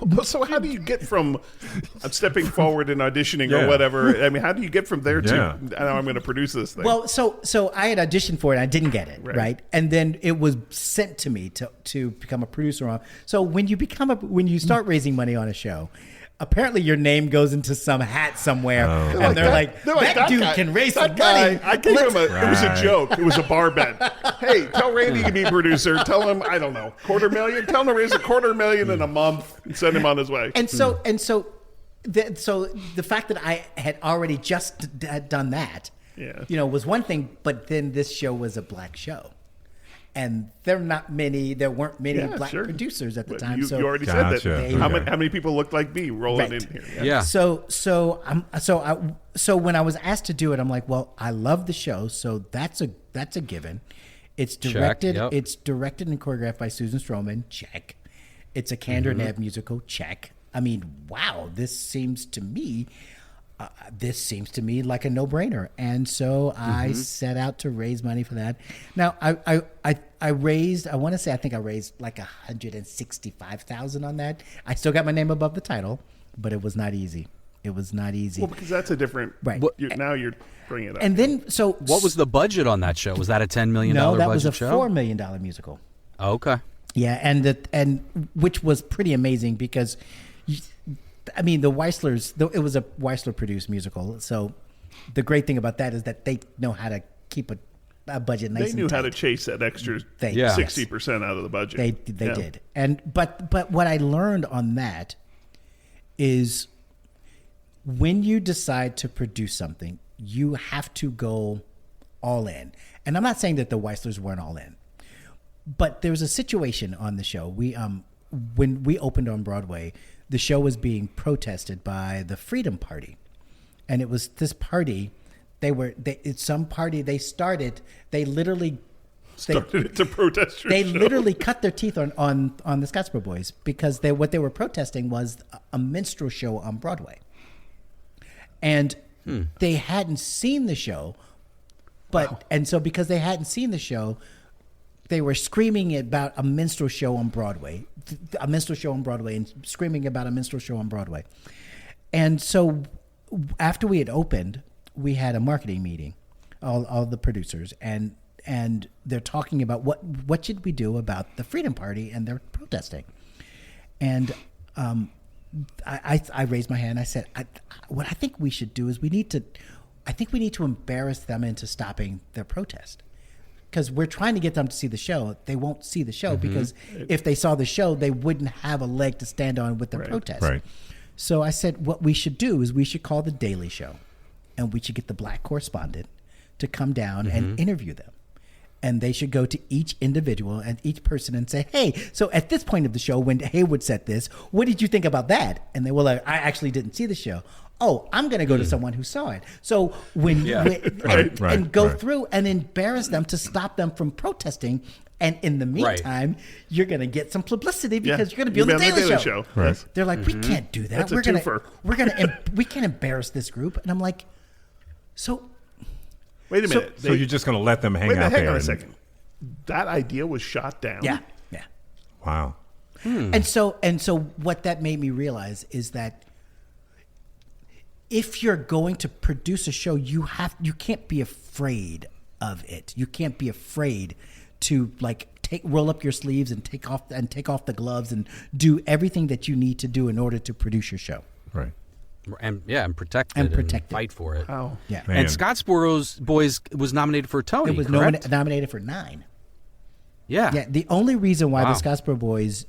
Well, so how do you get from I'm stepping forward and auditioning Yeah. or whatever? I mean, how do you get from there to Yeah. now I'm going to produce this thing? Well, so I had auditioned for it. And I didn't get it, Right. right? And then it was sent to me to become a producer on. So when you start raising money on a show, apparently your name goes into some hat somewhere, and they're like, that dude guy- can raise that some guy, money. I gave him it was a Right. joke. It was a bar bet. Hey, tell Randy to be producer. Tell him, I don't know, $250,000. Tell him to raise $250,000 in a month and send him on his way. And so the fact that I had already just had done that, Yeah. was one thing. But then this show was a black show, and there weren't many black sure. producers at the But time. You so already Gotcha. said that. Okay. How many people look like me rolling Right. in here? Yeah. So when I was asked to do it, I'm like, well, I love the show, so that's a given. It's directed. yep. It's directed and choreographed by Susan Stroman. Check. It's a Kander Mm-hmm. Neb musical. Check. I mean, wow, this seems to me like a no-brainer. And so I set out to raise money for that. Now I raised. I want to say I think I raised like $165,000 on that. I still got my name above the title, but it was not easy. It was not easy. Well, because that's a different. Right. Now you're bringing it up. And then so What was the budget on that show? Was that a $10 million no, budget that was a show? $4 million musical. Okay. Yeah, and which was pretty amazing because, I mean, the Weislers. It was a Weisler produced musical. So the great thing about that is that they know how to keep a budget nice. They knew how to chase that extra Yeah. 60% out of the budget. They Yeah. did. And but what I learned on that is when you decide to produce something, you have to go all in. And I'm not saying that the Weislers weren't all in. But there was a situation on the show. When we opened on Broadway, the show was being protested by the Freedom Party, and it was this party. It's some party they started. They literally Started it to protest your they show. literally cut their teeth on the Scottsboro Boys because what they were protesting was a minstrel show on Broadway, and they hadn't seen the show, and so because they hadn't seen the show. They were screaming about a minstrel show on Broadway, and screaming about a minstrel show on Broadway. And so after we had opened, we had a marketing meeting all the producers, and they're talking about what should we do about the Freedom Party and their protesting. And I raised my hand. I said, what I think we should do is we need to embarrass them into stopping their protest. Because we're trying to get them to see the show. They won't see the show because if they saw the show, they wouldn't have a leg to stand on with the protest. Right. So I said, what we should do is we should call the Daily Show, and we should get the black correspondent to come down and interview them. And they should go to each individual and each person and say, hey, so at this point of the show, when Haywood said this, what did you think about that? And they were like, I actually didn't see the show. Oh, I'm going to go to someone who saw it. So and go through and embarrass them to stop them from protesting. And in the meantime, you're going to get some publicity because you're going to be on the Daily Show. Right. They're like, we can't do that. That's we can't embarrass this group. And I'm like, so wait a minute. So you're just going to let them hang out there? Hang on a second. That idea was shot down. Yeah. Wow. And so what that made me realize is that if you're going to produce a show, you can't be afraid of it. You can't be afraid to roll up your sleeves and take off the gloves and do everything that you need to do in order to produce your show. Right. And protect it and fight for it. Wow. Yeah. Man. And Scottsboro's Boys was nominated for a Tony. It was nominated for 9. Yeah. Yeah. The only reason why the Scottsboro Boys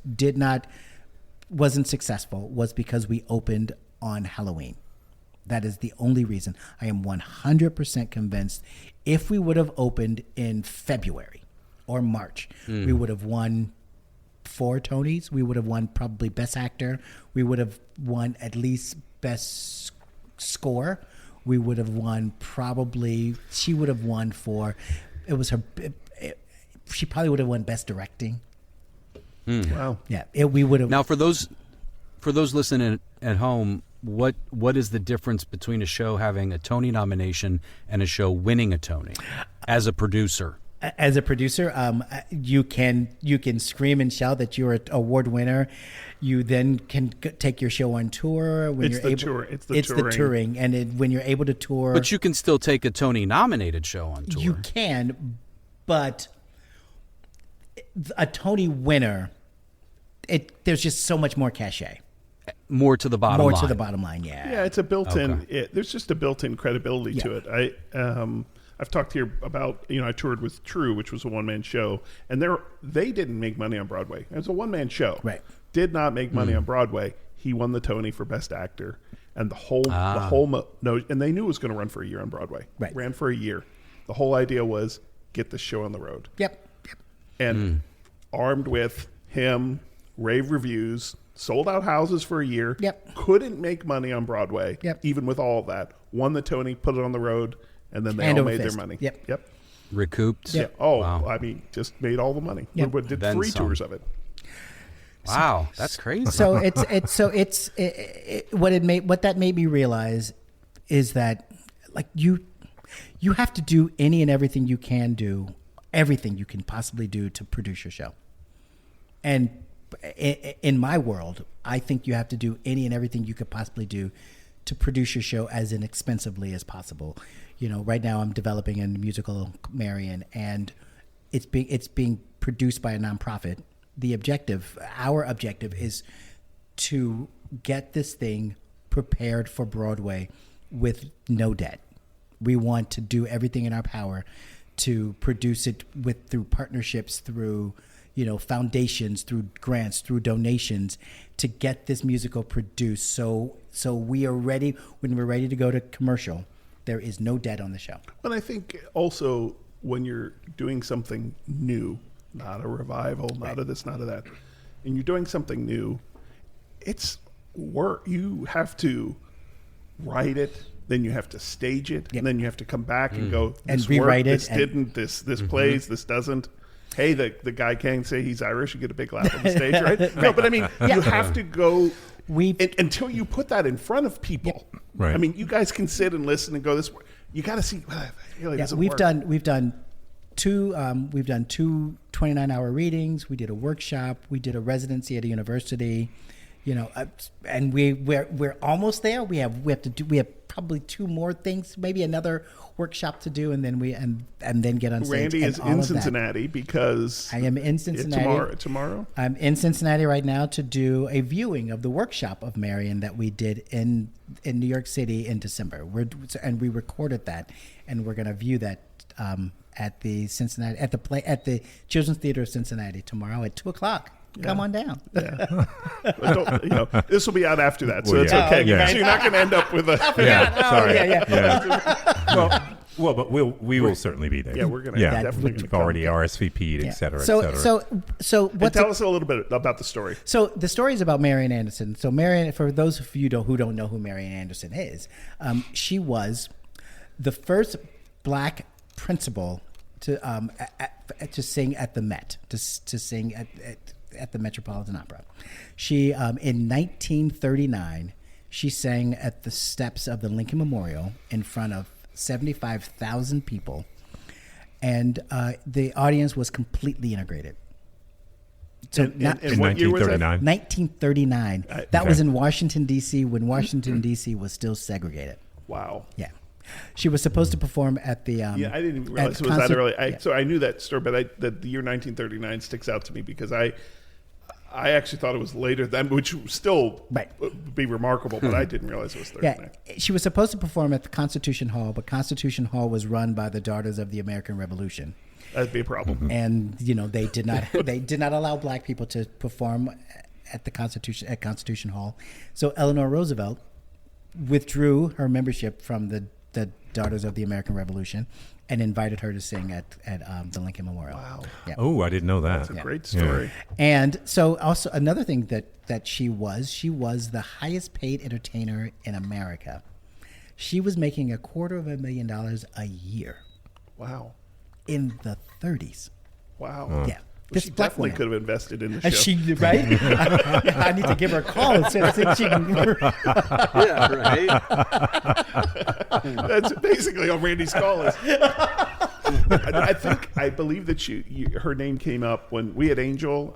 wasn't successful was because we opened on Halloween. That is the only reason. I am 100% convinced if we would have opened in February or March, we would have won 4 Tonys. We would have won probably Best Actor. We would have won at least Best Score. We would have won she would have won she probably would have won Best Directing. Wow. Yeah. We would have. Now, for those listening at home, what is the difference between a show having a Tony nomination and a show winning a Tony as a producer? As a producer, you can scream and shout that you're an award winner. You then can take your show on tour. It's the touring, and when you're able to tour. But you can still take a Tony nominated show on tour. You can, but a Tony winner, there's just so much more cachet. More to the bottom line. More to the bottom line, yeah. Yeah, it's a built-in. There's just a built-in credibility to it. I've talked here about, I toured with True, which was a one-man show, and they didn't make money on Broadway. It was a one-man show. Right. Did not make money on Broadway. He won the Tony for Best Actor, and and they knew it was going to run for a year on Broadway. Right. Ran for a year. The whole idea was get the show on the road. Yep. And armed with him, rave reviews, sold out houses for a year. Yep. Couldn't make money on Broadway. Yep. Even with all of that. Won the Tony, put it on the road, and then they all made their money. Yep. Recouped. Yeah. Oh, wow. I mean, just made all the money. Yep. We did Then 3 some. tours of it. Wow, that's crazy. So what that made me realize is that you have to do any and everything you can do, everything you can possibly do to produce your show. And in my world, I think you have to do any and everything you could possibly do to produce your show as inexpensively as possible. Right now I'm developing a musical Marion, and it's being produced by a nonprofit. Our objective is to get this thing prepared for Broadway with no debt. We want to do everything in our power to produce it through partnerships, through foundations, through grants, through donations, to get this musical produced. So we are ready. When we're ready to go to commercial, there is no debt on the show. But I think also when you're doing something new, not a revival, not a this, not a that, and you're doing something new, it's work. You have to write it, then you have to stage it, and then you have to come back and go, and this rewrite worked, it. This plays, this doesn't. Hey, the guy can't say he's Irish and get a big laugh on the stage, right? No, but I mean, you have to go until you put that in front of people. Yep. Right. I mean, you guys can sit and listen and go, this. You got to see. Really doesn't we've work. done two 29-hour readings. We did a workshop. We did a residency at a university. And we're almost there. We have probably 2 more things, maybe another workshop to do, and then and then get on stage. Randy is in Cincinnati because I am in Cincinnati tomorrow. I'm in Cincinnati right now to do a viewing of the workshop of Marion that we did in New York City in December. We recorded that, and we're going to view that at the Children's Theater of Cincinnati tomorrow at 2:00. Come on down. Yeah. This will be out after that, so it's okay. Yeah. So you're not going to end up with a. Sorry. Well, but we will certainly be there. Yeah, we're going to definitely. We've already RSVP'd, et cetera, et cetera. So tell us a little bit about the story. So the story is about Marion Anderson. So Marion, for those of you who don't know who Marion Anderson is, she was the first Black principal to sing at the Met, to sing at the Metropolitan Opera. She in 1939 she sang at the steps of the Lincoln Memorial in front of 75,000 people, and the audience was completely integrated. So in what year was that? 1939. That was in Washington D.C. when Washington D.C. was still segregated. Wow. Yeah. She was supposed to perform at the. I didn't even realize it was that early. So I knew that story, but the year 1939 sticks out to me because I actually thought it was later than, which still would be remarkable, but I didn't realize it was 39. Yeah, she was supposed to perform at the Constitution Hall, but Constitution Hall was run by the Daughters of the American Revolution. That'd be a problem. And they did not allow Black people to perform at Constitution Hall. So Eleanor Roosevelt withdrew her membership from the Daughters of the American Revolution and invited her to sing at the Lincoln Memorial. Wow. Yeah. Oh, I didn't know that. That's a great story. Yeah. And so also another thing that she was the highest paid entertainer in America. She was making $250,000 a year. Wow. In the 30s. Wow. Yeah. Well, she definitely could have invested in the show. Right? I need to give her a call and see if she can. Yeah, right. That's basically all Randy's call is. I believe that her name came up when we had Angela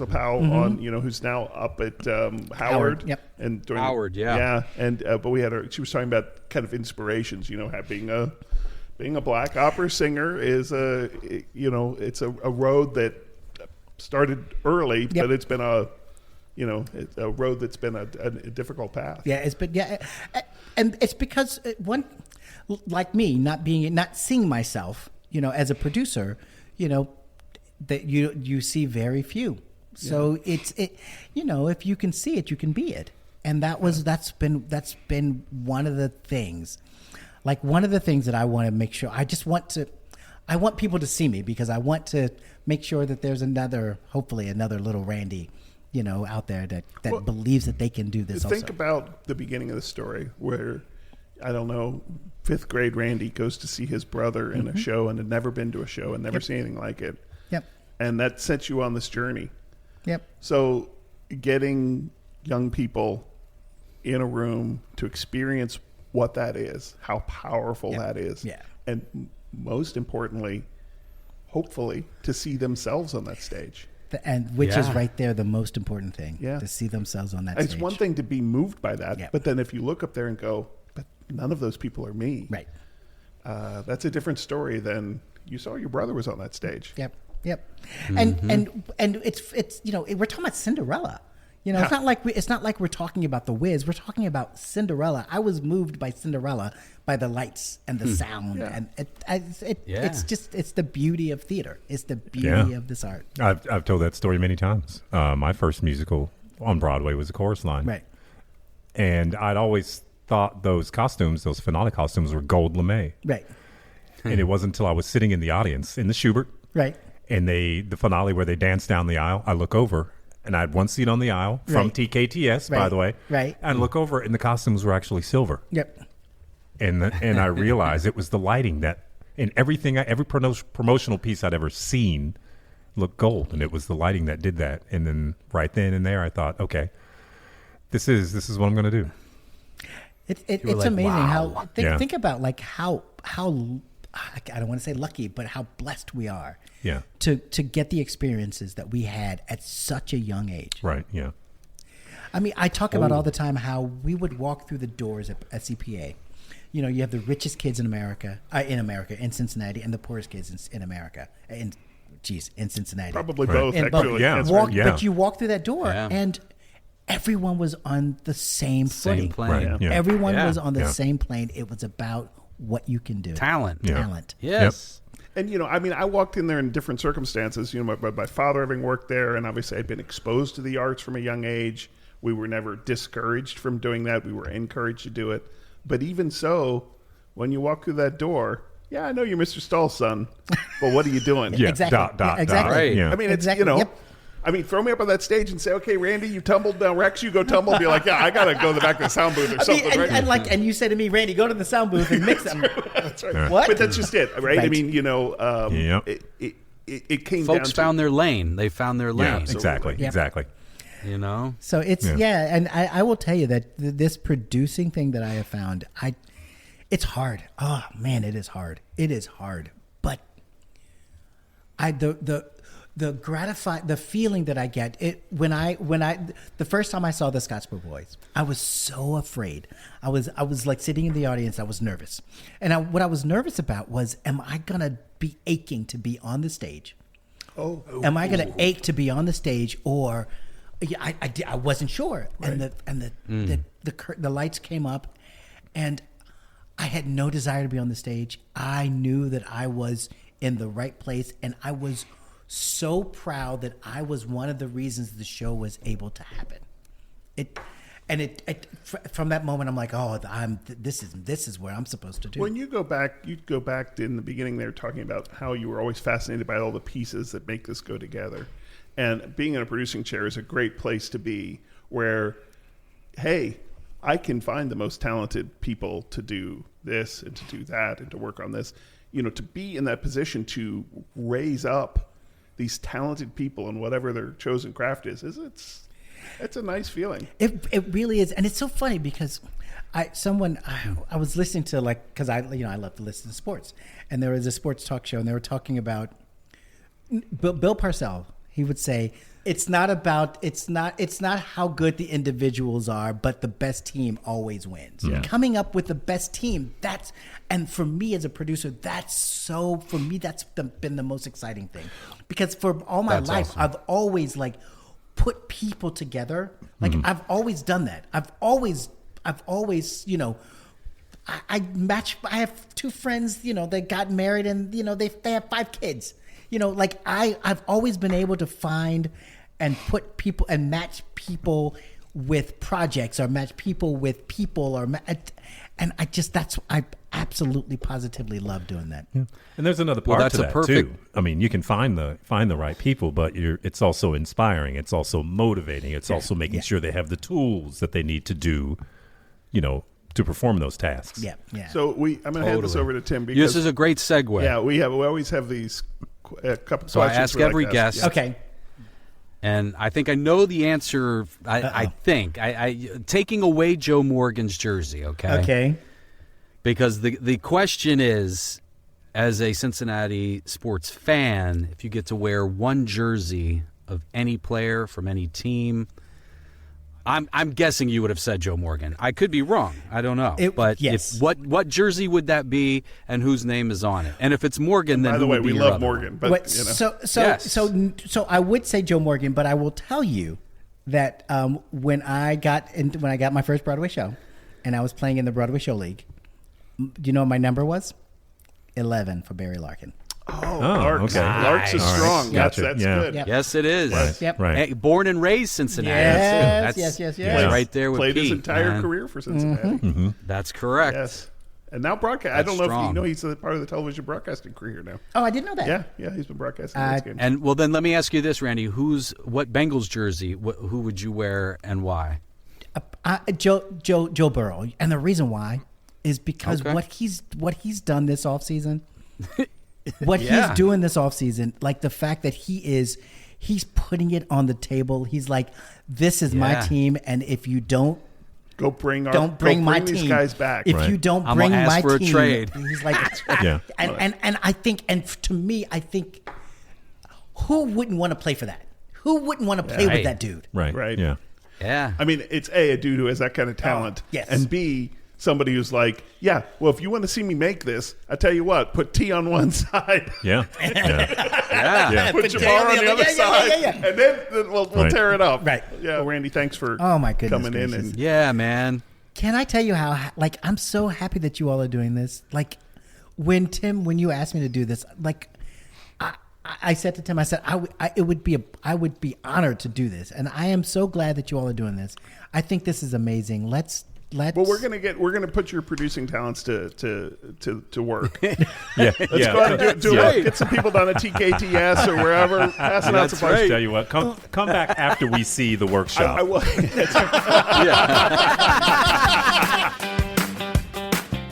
Powell on, who's now up at Howard. Yep. And Howard, and but we had her. She was talking about kind of inspirations. Being a Black opera singer is it's a road that started early, but it's been a road that's been a difficult path. Yeah, and it's because one, like me, not seeing myself, as a producer, that you see very few. So if you can see it, you can be it, and that's been one of the things. Like one of the things that I want to make sure, I want people to see me because I want to make sure that there's hopefully another little Randy, out there that believes that they can do this. Think about the beginning of the story where, I don't know, 5th grade Randy goes to see his brother in a show and had never been to a show and never seen anything like it. Yep. And that sets you on this journey. Yep. So getting young people in a room to experience what that is, how powerful that is, and most importantly, hopefully, to see themselves on that stage. Which is right there the most important thing, to see themselves on that stage. It's one thing to be moved by that, but then if you look up there and go, but none of those people are me, right? That's a different story than you saw your brother was on that stage. Yep. And it's we're talking about Cinderella. It's not like we're talking about The Wiz. We're talking about Cinderella. I was moved by Cinderella by the lights and the sound, and it's the beauty of theater. It's the beauty of this art. I've told that story many times. My first musical on Broadway was A Chorus Line, right? And I'd always thought those finale costumes, were gold lame, right? And it wasn't until I was sitting in the audience in the Schubert, right? And the finale where they dance down the aisle, I look over. And I had one seat on the aisle from TKTS, by the way. Right. And I look over, and the costumes were actually silver. Yep. And I realized it was the lighting that, in every promotional piece I'd ever seen, looked gold, and it was the lighting that did that. And then right then and there, I thought, okay, this is what I'm going to do. It's amazing how think about like how I don't want to say lucky, but how blessed we are. Yeah. To get the experiences that we had at such a young age. Right. Yeah. I mean, I talk about all the time how we would walk through the doors at CPA. You know, you have the richest kids in America, in Cincinnati, and the poorest kids in America, in Cincinnati. Probably Right. both, And actually. Yeah. That's walk, right. Yeah. But you walk through that door, Yeah. and everyone was on the same footing. plane. Right. Yeah. Everyone Yeah. was on the Yeah. same plane. It was about what you can do. Talent. Yeah. Talent. Yes. And, you know, I mean, I walked in there in different circumstances. You know, my father having worked there, and obviously I'd been exposed to the arts from a young age. We were never discouraged from doing that. We were encouraged to do it. But even so, when you walk through that door, yeah, I know you're Mr. Stahl's son, but what are you doing? Yeah. Exactly. Dot, dot, Yeah, exactly. dot. Right. Yeah. I mean, it's, Exactly. you know, Yep. I mean, throw me up on that stage and say, okay, Randy, you tumbled down. Rex, you go tumble. Be like, yeah, I got to go to the back of the sound booth or something, right? And you say to me, Randy, go to the sound booth and mix them. That's right. What? But that's just it, right? I Right. mean, you know, Yep. it came Folks down found their lane. They found their Yeah, lane. exactly. Yep. Exactly. You know? So it's and I will tell you that this producing thing that I have found, it's hard. Oh man, it is hard. It is hard. But the feeling that I get when I the first time I saw the Scottsboro Boys, I was so afraid. I was like sitting in the audience. I was nervous, and what I was nervous about was, am I gonna be aching to be on the stage? Am I going to ache to be on the stage, or I wasn't sure. Right. And the lights came up, and I had no desire to be on the stage. I knew that I was in the right place, and I was so proud that I was one of the reasons the show was able to happen. From that moment, I'm like, oh, this is where I'm supposed to do. When you go back in the beginning there talking about how you were always fascinated by all the pieces that make this go together. And being in a producing chair is a great place to be where, hey, I can find the most talented people to do this and to do that and to work on this. You know, to be in that position to raise up these talented people in whatever their chosen craft is it's a nice feeling. It really is, and it's so funny because I was listening to, like, because I love to listen to sports, and there was a sports talk show, and they were talking about Bill Parcells. He would say it's not how good the individuals are, but the best team always wins. Yeah. Coming up with the best team, and for me as a producer, that's been the most exciting thing, because for all my life awesome. I've always put people together. I've always done that. I've always, you know, I have two friends, you know, they got married and, you know, they have 5 kids. You know, I've always been able to find and put people and match people with projects, or match people with people, and I absolutely positively love doing that. Yeah. And there's another part that's to a that perfect- too. I mean, you can find the right people, but it's also inspiring. It's also motivating. It's also making sure they have the tools that they need to do, you know, to perform those tasks. Yeah, yeah. So I'm going to hand this over to Tim because This is a great segue. yeah, we always have these couple So I questions. ask we like every to guest. Yeah. Okay. And I think I know the answer. I think taking away Joe Morgan's jersey. Okay. Because the question is, as a Cincinnati sports fan, if you get to wear one jersey of any player from any team, I'm guessing you would have said Joe Morgan. I could be wrong. I don't know. Yes. What jersey would that be, and whose name is on it? And if it's Morgan, then By the who way, would be we your love other Morgan, one? but you know. So I would say Joe Morgan, but I will tell you that when I got my first Broadway show, and I was playing in the Broadway Show League, do you know what my number was? 11 for Barry Larkin. Oh, Larks. okay. Larks is All right. strong. Gotcha. That's Yeah. good. Yep. Yes, it is. Right. Yep. Right. Hey, born and raised Cincinnati. Yes, That's- yes. Yeah. Right there with Played Pete, his entire man. career for Cincinnati. That's correct. Yes. And now broadcast. I That's don't know if strong. you know he's a part of the television broadcasting career now. Oh, I didn't know that. Yeah, he's been broadcasting those games. And well, then let me ask you this, Randy: what Bengals jersey? Who would you wear and why? Joe Burrow, and the reason why is because Okay. what he's done this offseason, what Yeah. he's doing this offseason, like the fact that he's putting it on the table. He's like, this is my Yeah. team, and if you don't Bring my these team, guys back. if Right. you don't I'm bring gonna ask my for a team, trade. he's like, Yeah. and I think, and to me, I think, who wouldn't want to play for that? Who wouldn't want to play Right. with that dude? Right. Right. Yeah. Yeah. I mean, it's a dude who has that kind of talent, yes. and B, somebody who's like, yeah, well, if you want to see me make this, I tell you what, put T on one side. Yeah. Yeah. Put your bar on the other side, and then we'll tear it up. Right. Yeah, well, Randy, thanks for my goodness coming in. And Yeah, man. Can I tell you how, like, I'm so happy that you all are doing this. Like, when you asked me to do this, like, I said to Tim, I said, I would be honored to do this. And I am so glad that you all are doing this. I think this is amazing. Let's. Well, we're gonna put your producing talents to work. Let's go ahead and do it. Get some people down at TKTS or wherever. Passing out some I'll tell you what, come back after we see the workshop. I will.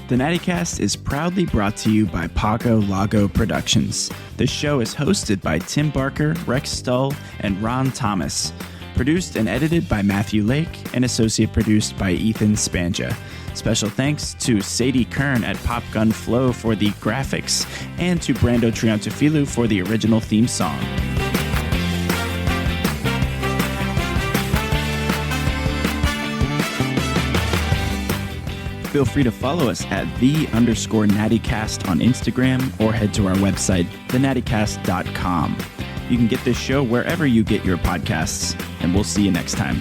The NattyCast is proudly brought to you by Pago Lago Productions. The show is hosted by Tim Barker, Rex Stull, and Ron Thomas. Produced and edited by Matthew Lake and associate produced by Ethan Spanja. Special thanks to Sadie Kern at Pop Gun Flow for the graphics and to Brando Triantafilu for the original theme song. Feel free to follow us at _NattyCast on Instagram or head to our website, thenattycast.com. You can get this show wherever you get your podcasts, and we'll see you next time.